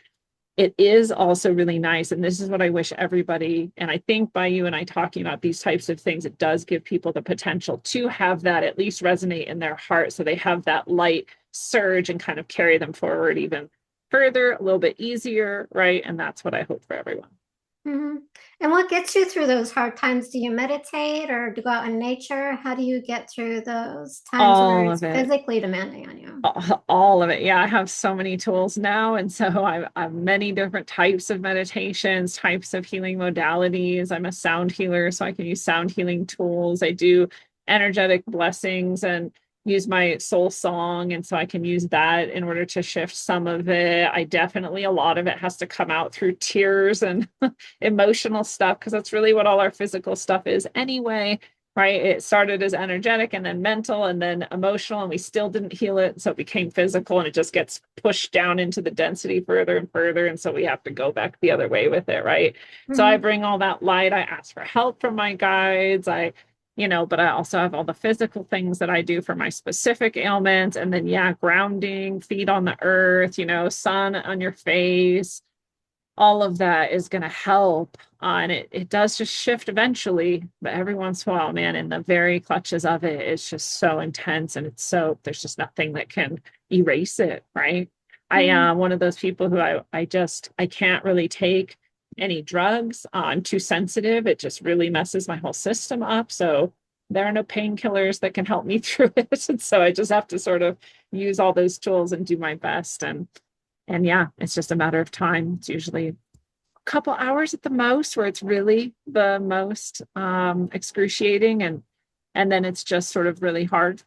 it is also really nice. And this is what I wish everybody, and I think by you and I talking about these types of things, it does give people the potential to have that at least resonate in their heart. So they have that light surge and kind of carry them forward even further, a little bit easier, right? And that's what I hope for everyone. Mm-hmm. And what gets you through those hard times? Do you meditate or do you go out in nature? How do you get through those times where All it's of it. physically demanding on you? All of it. Yeah, I have so many tools now. And so I have many different types of meditations, types of healing modalities. I'm a sound healer, so I can use sound healing tools. I do energetic blessings and use my soul song. And so I can use that in order to shift some of it. I definitely, a lot of it has to come out through tears and emotional stuff, because that's really what all our physical stuff is anyway, right? It started as energetic and then mental and then emotional, and we still didn't heal it. So it became physical, and it just gets pushed down into the density further and further. And so we have to go back the other way with it, right? So I Mm-hmm. bring all that light. I ask for help from my guides. But I also have all the physical things that I do for my specific ailments. And then, yeah, grounding, feet on the earth, sun on your face, all of that is going to help. And it does just shift eventually, but every once in a while, man, in the very clutches of it, it's just so intense, and there's just nothing that can erase it, right? I Mm-hmm. am one of those people who I can't really take any drugs. I'm too sensitive. It just really messes my whole system up. So there are no painkillers that can help me through it. And so I just have to sort of use all those tools and do my best. And yeah, it's just a matter of time. It's usually a couple hours at the most where it's really the most excruciating, and then it's just sort of really hard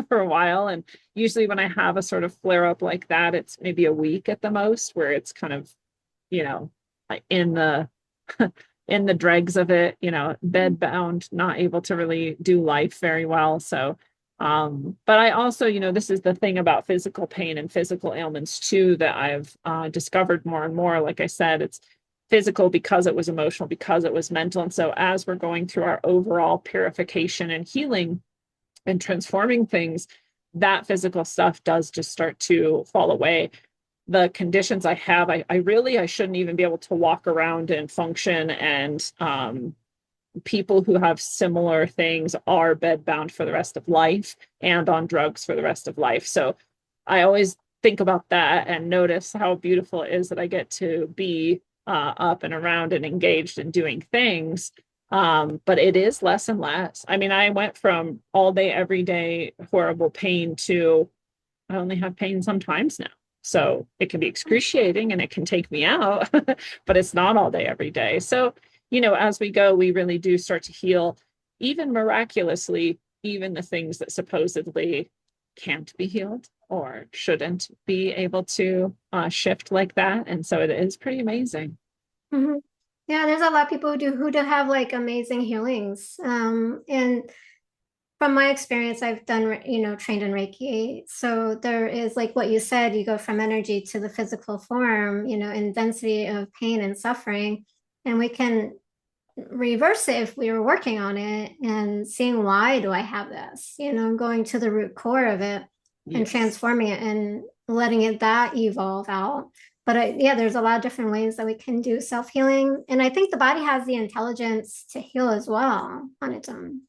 for a while. And usually when I have a sort of flare up like that, it's maybe a week at the most where it's kind of, you know, like in the in the dregs of it, bed bound, not able to really do life very well. So but I also, this is the thing about physical pain and physical ailments too, that I've discovered more and more. Like I said, it's physical because it was emotional, because it was mental. And so as we're going through our overall purification and healing and transforming things, that physical stuff does just start to fall away. The conditions I have, I shouldn't even be able to walk around and function. And people who have similar things are bedbound for the rest of life and on drugs for the rest of life. So I always think about that and notice how beautiful it is that I get to be up and around and engaged in doing things. But it is less and less. I mean, I went from all day, every day, horrible pain to I only have pain sometimes now. So it can be excruciating and it can take me out, but it's not all day, every day. So, as we go, we really do start to heal, even miraculously, even the things that supposedly can't be healed or shouldn't be able to shift like that. And so it is pretty amazing. Mm-hmm. Yeah, there's a lot of people who do have like amazing healings. And from my experience, I've done, trained in Reiki. So there is like what you said, you go from energy to the physical form, in density of pain and suffering. And we can reverse it if we were working on it and seeing why do I have this, going to the root core of it and Yes. transforming it and letting that evolve out. But yeah, there's a lot of different ways that we can do self-healing. And I think the body has the intelligence to heal as well on its own.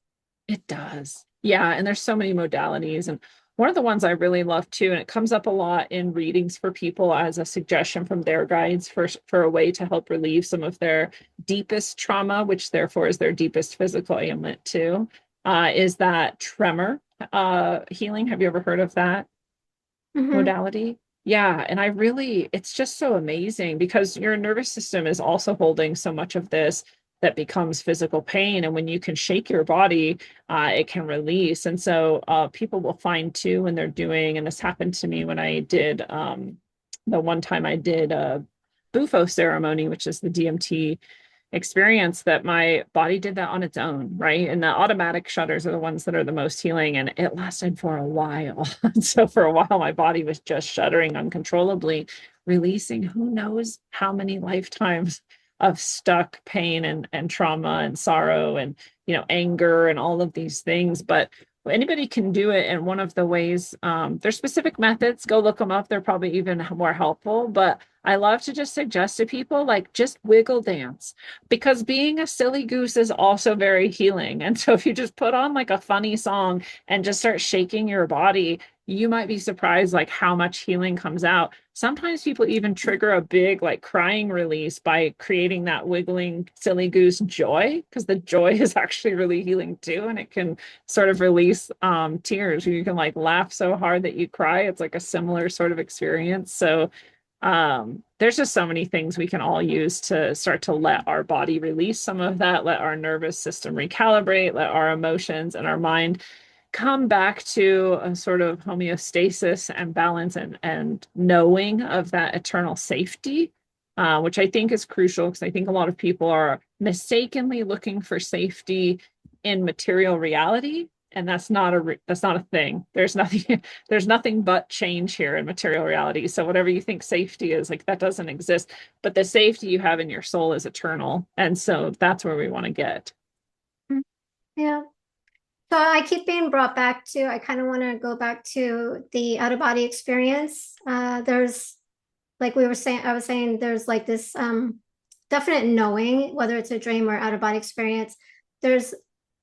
It does. Yeah. And there's so many modalities. And one of the ones I really love too, and it comes up a lot in readings for people as a suggestion from their guides for a way to help relieve some of their deepest trauma, which therefore is their deepest physical ailment too, is that tremor healing. Have you ever heard of that Hmm. modality? Yeah, and it's just so amazing because your nervous system is also holding so much of this that becomes physical pain. And when you can shake your body, it can release. And so people will find too when they're doing, and this happened to me when I did the one time I did a Bufo ceremony, which is the DMT experience, that my body did that on its own, right? And the automatic shutters are the ones that are the most healing, and it lasted for a while. So for a while, my body was just shuddering uncontrollably, releasing who knows how many lifetimes of stuck pain and trauma and sorrow and anger and all of these things. But anybody can do it. And one of the ways, there's specific methods, go look them up. They're probably even more helpful. But I love to just suggest to people, like, just wiggle dance, because being a silly goose is also very healing. And so if you just put on like a funny song and just start shaking your body, you might be surprised like how much healing comes out. Sometimes people even trigger a big like crying release by creating that wiggling silly goose joy, because the joy is actually really healing too, and it can sort of release tears. You can like laugh so hard that you cry. It's like a similar sort of experience. So there's just so many things we can all use to start to let our body release some of that, let our nervous system recalibrate, let our emotions and our mind come back to a sort of homeostasis and balance, and knowing of that eternal safety, which I think is crucial, because I think a lot of people are mistakenly looking for safety in material reality. And that's not a thing. There's nothing there's nothing but change here in material reality. So whatever you think safety is, like, that doesn't exist. But the safety you have in your soul is eternal. And so that's where we want to get. Yeah. So I keep being brought back to, I kind of want to go back to the out of body experience. There's, like we were saying, I was saying, there's like this definite knowing, whether it's a dream or out of body experience. There's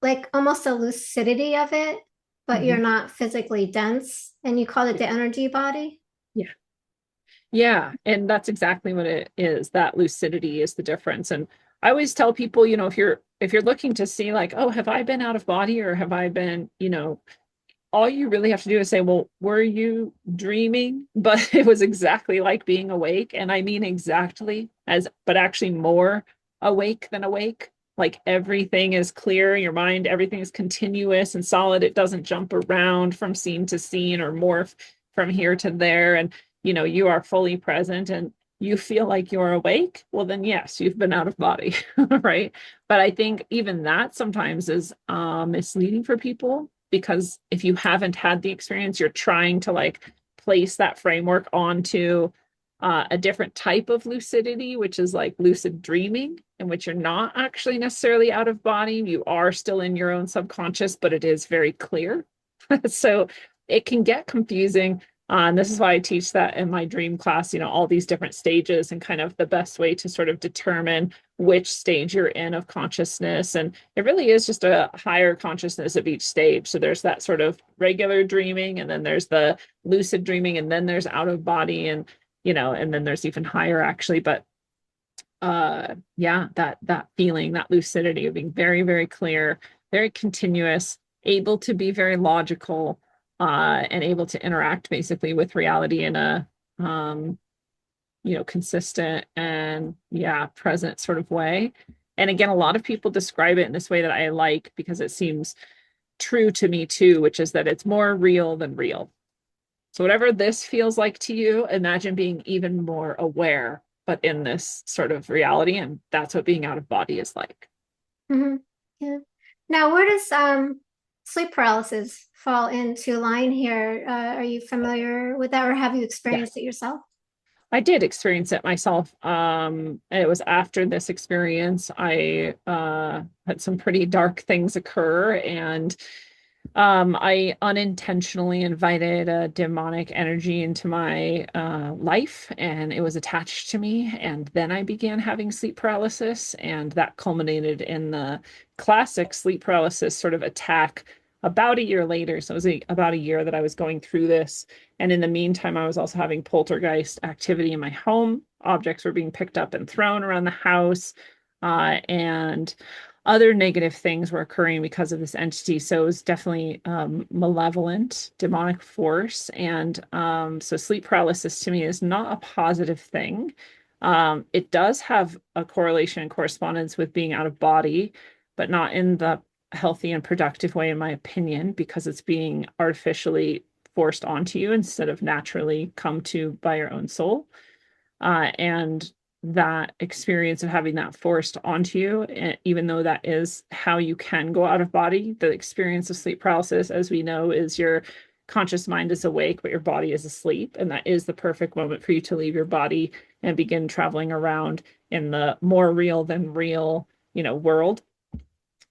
like almost a lucidity of it, but you're Mhm. not physically dense, and you call it the energy body. Yeah. Yeah, and that's exactly what it is. That lucidity is the difference. And I always tell people, if you're looking to see like, oh, have I been out of body, or have I been, all you really have to do is say, well, were you dreaming? But it was exactly like being awake. And I mean exactly as, but actually more awake than awake. Like everything is clear in your mind, everything is continuous and solid. It doesn't jump around from scene to scene or morph from here to there. And, you are fully present and you feel like you're awake. Well, then, yes, you've been out of body, right? But I think even that sometimes is misleading for people, because if you haven't had the experience, you're trying to like place that framework onto a different type of lucidity, which is like lucid dreaming, in which you're not actually necessarily out of body. You are still in your own subconscious, but it is very clear. So it can get confusing. And this is why I teach that in my dream class, all these different stages and kind of the best way to sort of determine which stage you're in of consciousness. And it really is just a higher consciousness of each stage. So there's that sort of regular dreaming, and then there's the lucid dreaming, and then there's out of body, and then there's even higher actually. But yeah, that feeling, that lucidity of being very, very clear, very continuous, able to be very logical, and able to interact basically with reality in a consistent and, yeah, present sort of way. And again, a lot of people describe it in this way that I like, because it seems true to me too, which is that it's more real than real. So whatever this feels like to you, imagine being even more aware, but in this sort of reality. And that's what being out of body is like. Hmm. Yeah. Now, where does sleep paralysis fall into line here? Are you familiar with that, or have you Yeah. experienced it yourself? I did experience it myself. And it was after this experience, I had some pretty dark things occur, and I unintentionally invited a demonic energy into my life, and it was attached to me. And then I began having sleep paralysis, and that culminated in the classic sleep paralysis sort of attack about a year later. So it was about a year that I was going through this. And in the meantime, I was also having poltergeist activity in my home. Objects were being picked up and thrown around the house. And other negative things were occurring because of this entity. So it was definitely malevolent, demonic force. And so sleep paralysis to me is not a positive thing. It does have a correlation and correspondence with being out of body, but not in the healthy and productive way, in my opinion, because it's being artificially forced onto you instead of naturally come to by your own soul. And that experience of having that forced onto you, even though that is how you can go out of body, the experience of sleep paralysis, as we know, is your conscious mind is awake, but your body is asleep. And that is the perfect moment for you to leave your body and begin traveling around in the more real than real, world.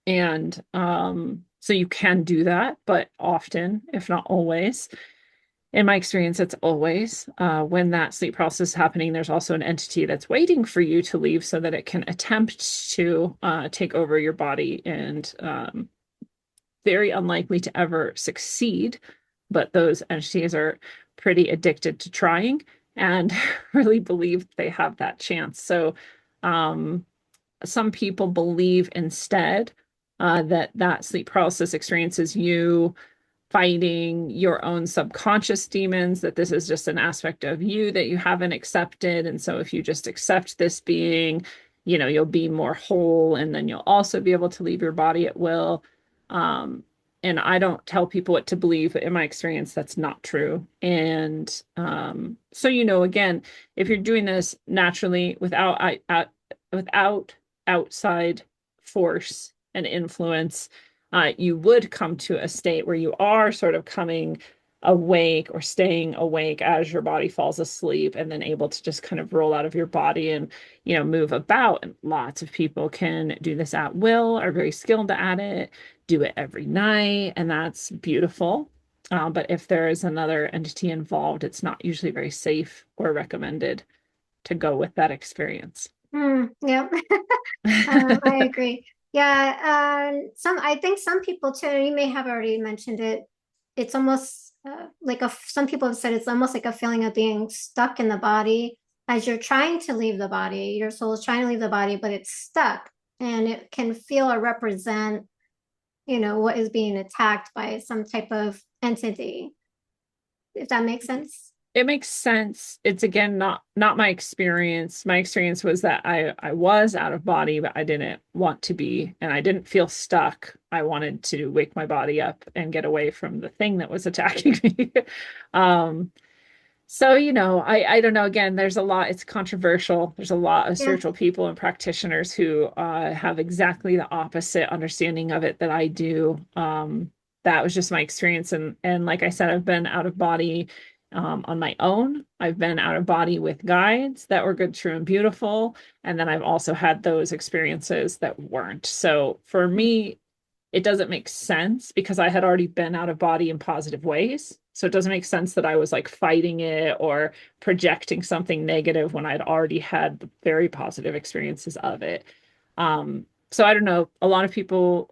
And so you can do that, but often, if not always, in my experience, it's always when that sleep process is happening, there's also an entity that's waiting for you to leave so that it can attempt to take over your body, and very unlikely to ever succeed. But those entities are pretty addicted to trying and really believe they have that chance. So um, some people believe instead that sleep paralysis experience is you fighting your own subconscious demons, that this is just an aspect of you that you haven't accepted. And so if you just accept this being, you'll be more whole, and then you'll also be able to leave your body at will. Um, and I don't tell people what to believe, but in my experience, that's not true. And so, again, if you're doing this naturally without outside force and influence, you would come to a state where you are sort of coming awake or staying awake as your body falls asleep, and then able to just kind of roll out of your body and, move about. And lots of people can do this at will, are very skilled at it, do it every night, and that's beautiful. But if there is another entity involved, it's not usually very safe or recommended to go with that experience. Yeah. I agree. Yeah, I think some people too, you may have already mentioned it. It's almost some people have said it's almost like a feeling of being stuck in the body as you're trying to leave the body. Your soul is trying to leave the body, but it's stuck, and it can feel or represent, what is being attacked by some type of entity, if that makes sense. It makes sense. It's again not my experience. My experience was that I was out of body, but I didn't want to be, and I didn't feel stuck. I wanted to wake my body up and get away from the thing that was attacking me. um, so, I don't know. Again, there's a lot, it's controversial. There's a lot of Yeah. spiritual people and practitioners who have exactly the opposite understanding of it that I do. That was just my experience. And like I said, I've been out of body on my own. I've been out of body with guides that were good, true, and beautiful. And then I've also had those experiences that weren't. So for me, it doesn't make sense because I had already been out of body in positive ways. So it doesn't make sense that I was like fighting it or projecting something negative when I'd already had very positive experiences of it. So I don't know. A lot of people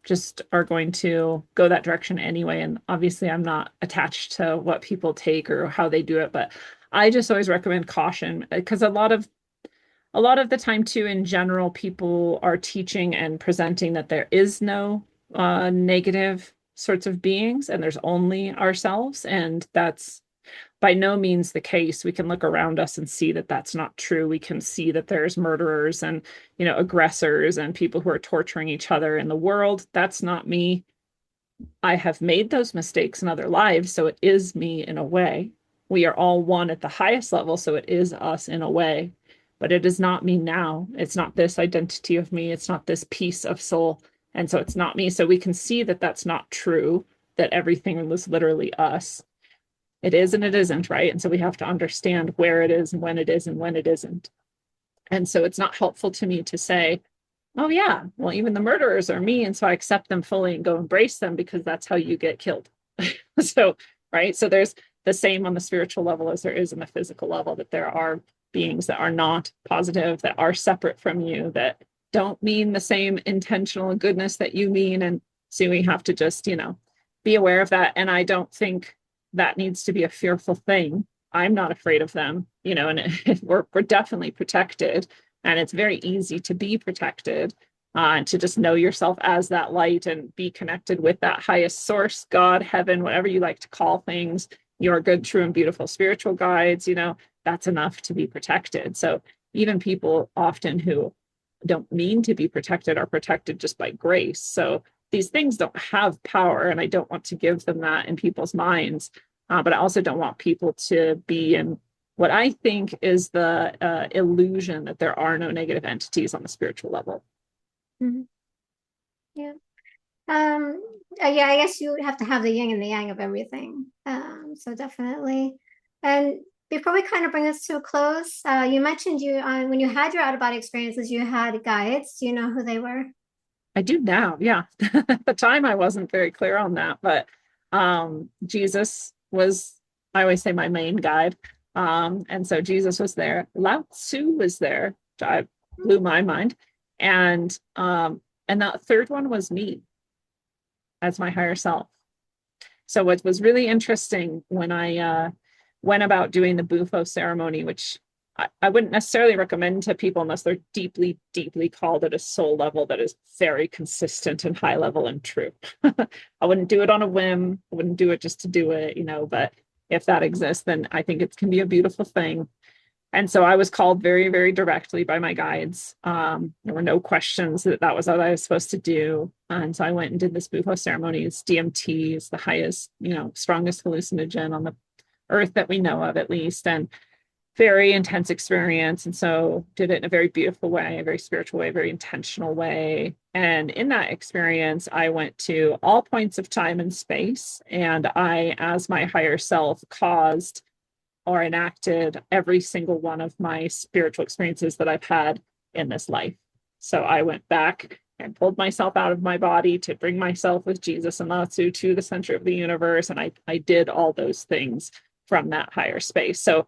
just are going to go that direction anyway. And obviously, I'm not attached to what people take or how they do it, but I just always recommend caution because a lot of the time too, in general, people are teaching and presenting that there is no negative sorts of beings and there's only ourselves, and that's by no means the case. We can look around us and see that that's not true. We can see that there's murderers and aggressors and people who are torturing each other in the world. That's not me. I have made those mistakes in other lives, so it is me in a way. We are all one at the highest level, so it is us in a way, but it is not me now. It's not this identity of me. It's not this piece of soul. And so it's not me. So we can see that that's not true, that everything was literally us. It is and it isn't, right? And so we have to understand where it is and when it is and when it isn't. And so it's not helpful to me to say, oh, yeah, well, even the murderers are me. And so I accept them fully and go embrace them because that's how you get killed. So, right. So there's the same on the spiritual level as there is in the physical level, that there are beings that are not positive, that are separate from you, that don't mean the same intentional goodness that you mean. And so we have to just, be aware of that. And I don't think that needs to be a fearful thing. I'm not afraid of them, and we're definitely protected, and it's very easy to be protected. and to just know yourself as that light and be connected with that highest source, God, heaven, whatever you like to call things, your good, true, and beautiful spiritual guides, that's enough to be protected. So even people often who don't mean to be protected are protected just by grace. So these things don't have power, and I don't want to give them that in people's minds. But I also don't want people to be in what I think is the illusion that there are no negative entities on the spiritual level. Mm-hmm. Yeah. Yeah, I guess you would have to have the yin and the yang of everything. So definitely. And before we kind of bring this to a close, you mentioned when you had your out of body experiences, you had guides. Do you know who they were? I do now, yeah. At the time, I wasn't very clear on that, but Jesus was, I always say, my main guide. And so Jesus was there. Lao Tzu was there, which blew my mind. And that third one was me as my higher self. So what was really interesting when I went about doing the Bufo ceremony, which I wouldn't necessarily recommend to people unless they're deeply, deeply called at a soul level that is very consistent and high level and true. I wouldn't do it on a whim. I wouldn't do it just to do it, but if that exists, then I think it can be a beautiful thing. And so I was called very, very directly by my guides. There were no questions that was what I was supposed to do. And so I went and did this Bufo ceremony. It's DMT, it's the highest, strongest hallucinogen on the earth that we know of, at least. And very intense experience. And so did it in a very beautiful way, a very spiritual way, very intentional way. And in that experience, I went to all points of time and space. And I, as my higher self, caused or enacted every single one of my spiritual experiences that I've had in this life. So I went back and pulled myself out of my body to bring myself with Jesus and Lao Tzu to the center of the universe. And I did all those things from that higher space. So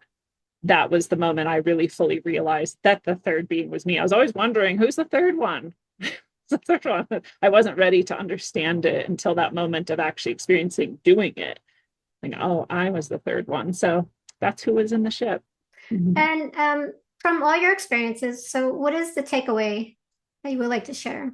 that was the moment I really fully realized that the third being was me. I was always wondering, who's the third one? The third one. I wasn't ready to understand it until that moment of actually experiencing doing it. Like, oh, I was the third one. So that's who was in the ship. Mm-hmm. And from all your experiences, so what is the takeaway that you would like to share?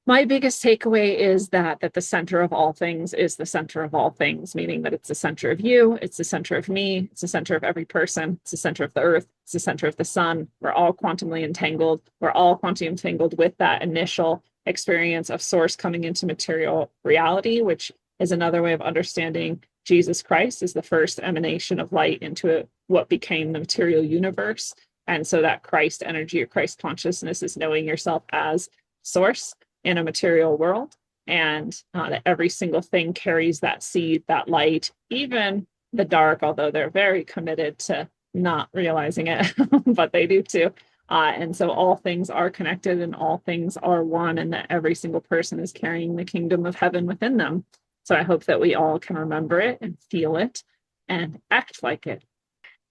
My biggest takeaway is that the center of all things is the center of all things, meaning that it's the center of you, it's the center of me, it's the center of every person, it's the center of the earth, it's the center of the sun. We're all quantumly entangled. We're all quantumly entangled with that initial experience of source coming into material reality, which is another way of understanding Jesus Christ is the first emanation of light into what became the material universe. And so that Christ energy or Christ consciousness is knowing yourself as source in a material world, and that every single thing carries that seed, that light, even the dark, although they're very committed to not realizing it, but they do too. And so all things are connected and all things are one, and that every single person is carrying the kingdom of heaven within them. So I hope that we all can remember it and feel it and act like it.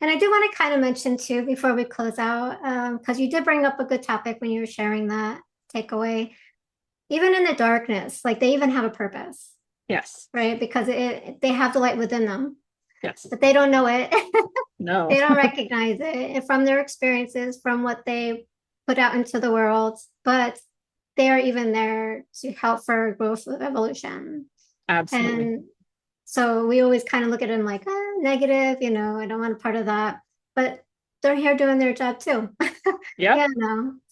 And I do want to kind of mention too, before we close out, because you did bring up a good topic when you were sharing that takeaway. Even in the darkness, like they even have a purpose. Yes. Right? Because they have the light within them. Yes. But they don't know it. No. They don't recognize it from their experiences, from what they put out into the world. But they are even there to help for growth of evolution. Absolutely. And so we always kind of look at them like, negative, I don't want a part of that. But they're here doing their job too. Yeah.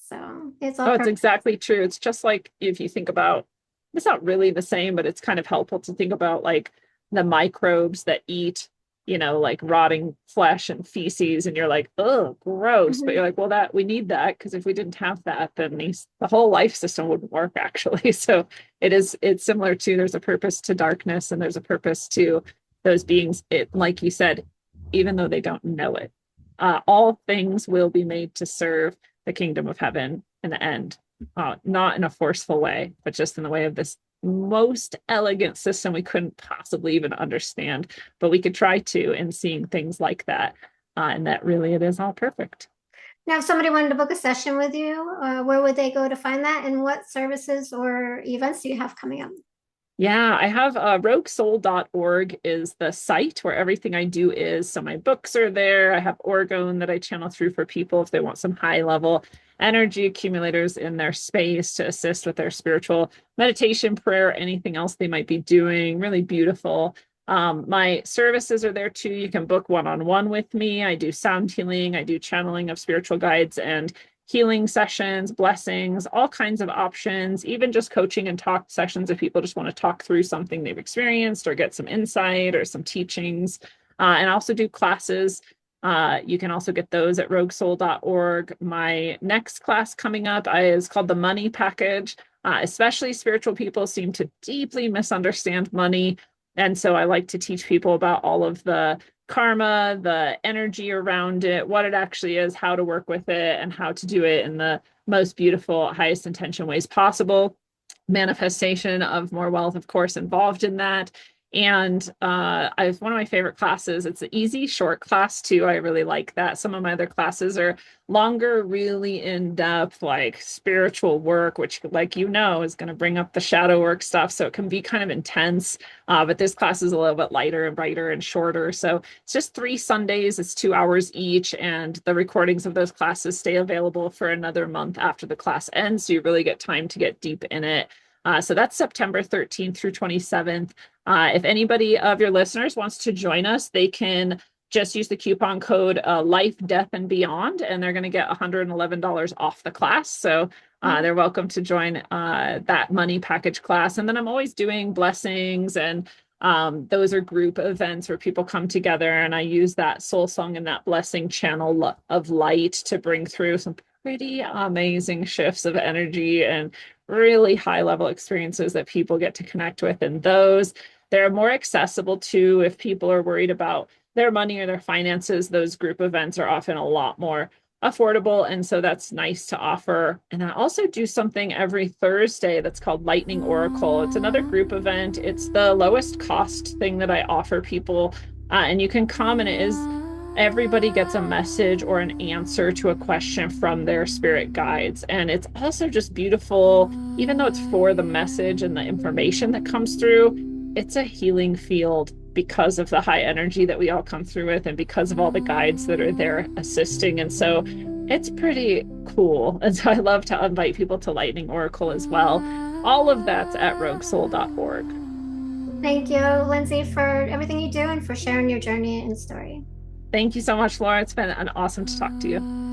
So it's all it's exactly true. It's just like if you think about, it's not really the same, but it's kind of helpful to think about like the microbes that eat, like rotting flesh and feces, and you're like, oh, gross. But you're like, well, we need that, because if we didn't have that, then the whole life system wouldn't work actually. So it's similar to, there's a purpose to darkness and there's a purpose to those beings. It, like you said, even though they don't know it, all things will be made to serve the kingdom of heaven in the end, not in a forceful way, but just in the way of this most elegant system we couldn't possibly even understand, but we could try to in seeing things like that, and that really it is all perfect. Now, if somebody wanted to book a session with you, where would they go to find that, and what services or events do you have coming up? Yeah, I have roguesoul.org is the site where everything I do is. So my books are there. I have orgone that I channel through for people if they want some high level energy accumulators in their space to assist with their spiritual meditation, prayer, anything else they might be doing. Really beautiful. My services are there too. You can book one-on-one with me. I do sound healing, I do channeling of spiritual guides and healing sessions, blessings, all kinds of options, even just coaching and talk sessions if people just want to talk through something they've experienced or get some insight or some teachings. And I also do classes. You can also get those at roguesoul.org. My next class coming up is called the Money Package. Especially spiritual people seem to deeply misunderstand money. And so I like to teach people about all of the karma, the energy around it, what it actually is, how to work with it, and how to do it in the most beautiful, highest intention ways possible. Manifestation of more wealth, of course, involved in that. And I have one of my favorite classes. It's an easy, short class too. I really like that. Some of my other classes are longer, really in depth, like spiritual work, which, like is going to bring up the shadow work stuff. So it can be kind of intense. But this class is a little bit lighter and brighter and shorter. So it's just 3 Sundays. It's 2 hours each. And the recordings of those classes stay available for another month after the class ends. So you really get time to get deep in it. So that's September 13th through 27th. If anybody of your listeners wants to join us, they can just use the coupon code Life, Death, and Beyond, and they're going to get $111 off the class. So they're welcome to join that money package class. And then I'm always doing blessings, and those are group events where people come together, and I use that soul song and that blessing channel of light to bring through some pretty amazing shifts of energy and really high level experiences that people get to connect with. And those they're more accessible too if people are worried about their money or their finances. Those group events are often a lot more affordable. And so that's nice to offer. And I also do something every Thursday that's called Lightning Oracle. It's another group event. It's the lowest cost thing that I offer people. And you can come, and it is everybody gets a message or an answer to a question from their spirit guides. And it's also just beautiful, even though it's for the message and the information that comes through, it's a healing field because of the high energy that we all come through with and because of all the guides that are there assisting. And so it's pretty cool. And so I love to invite people to Lightning Oracle as well. All of that's at roguesoul.org. Thank you, Lindsey, for everything you do and for sharing your journey and story. Thank you so much, Laura. It's been an awesome to talk to you.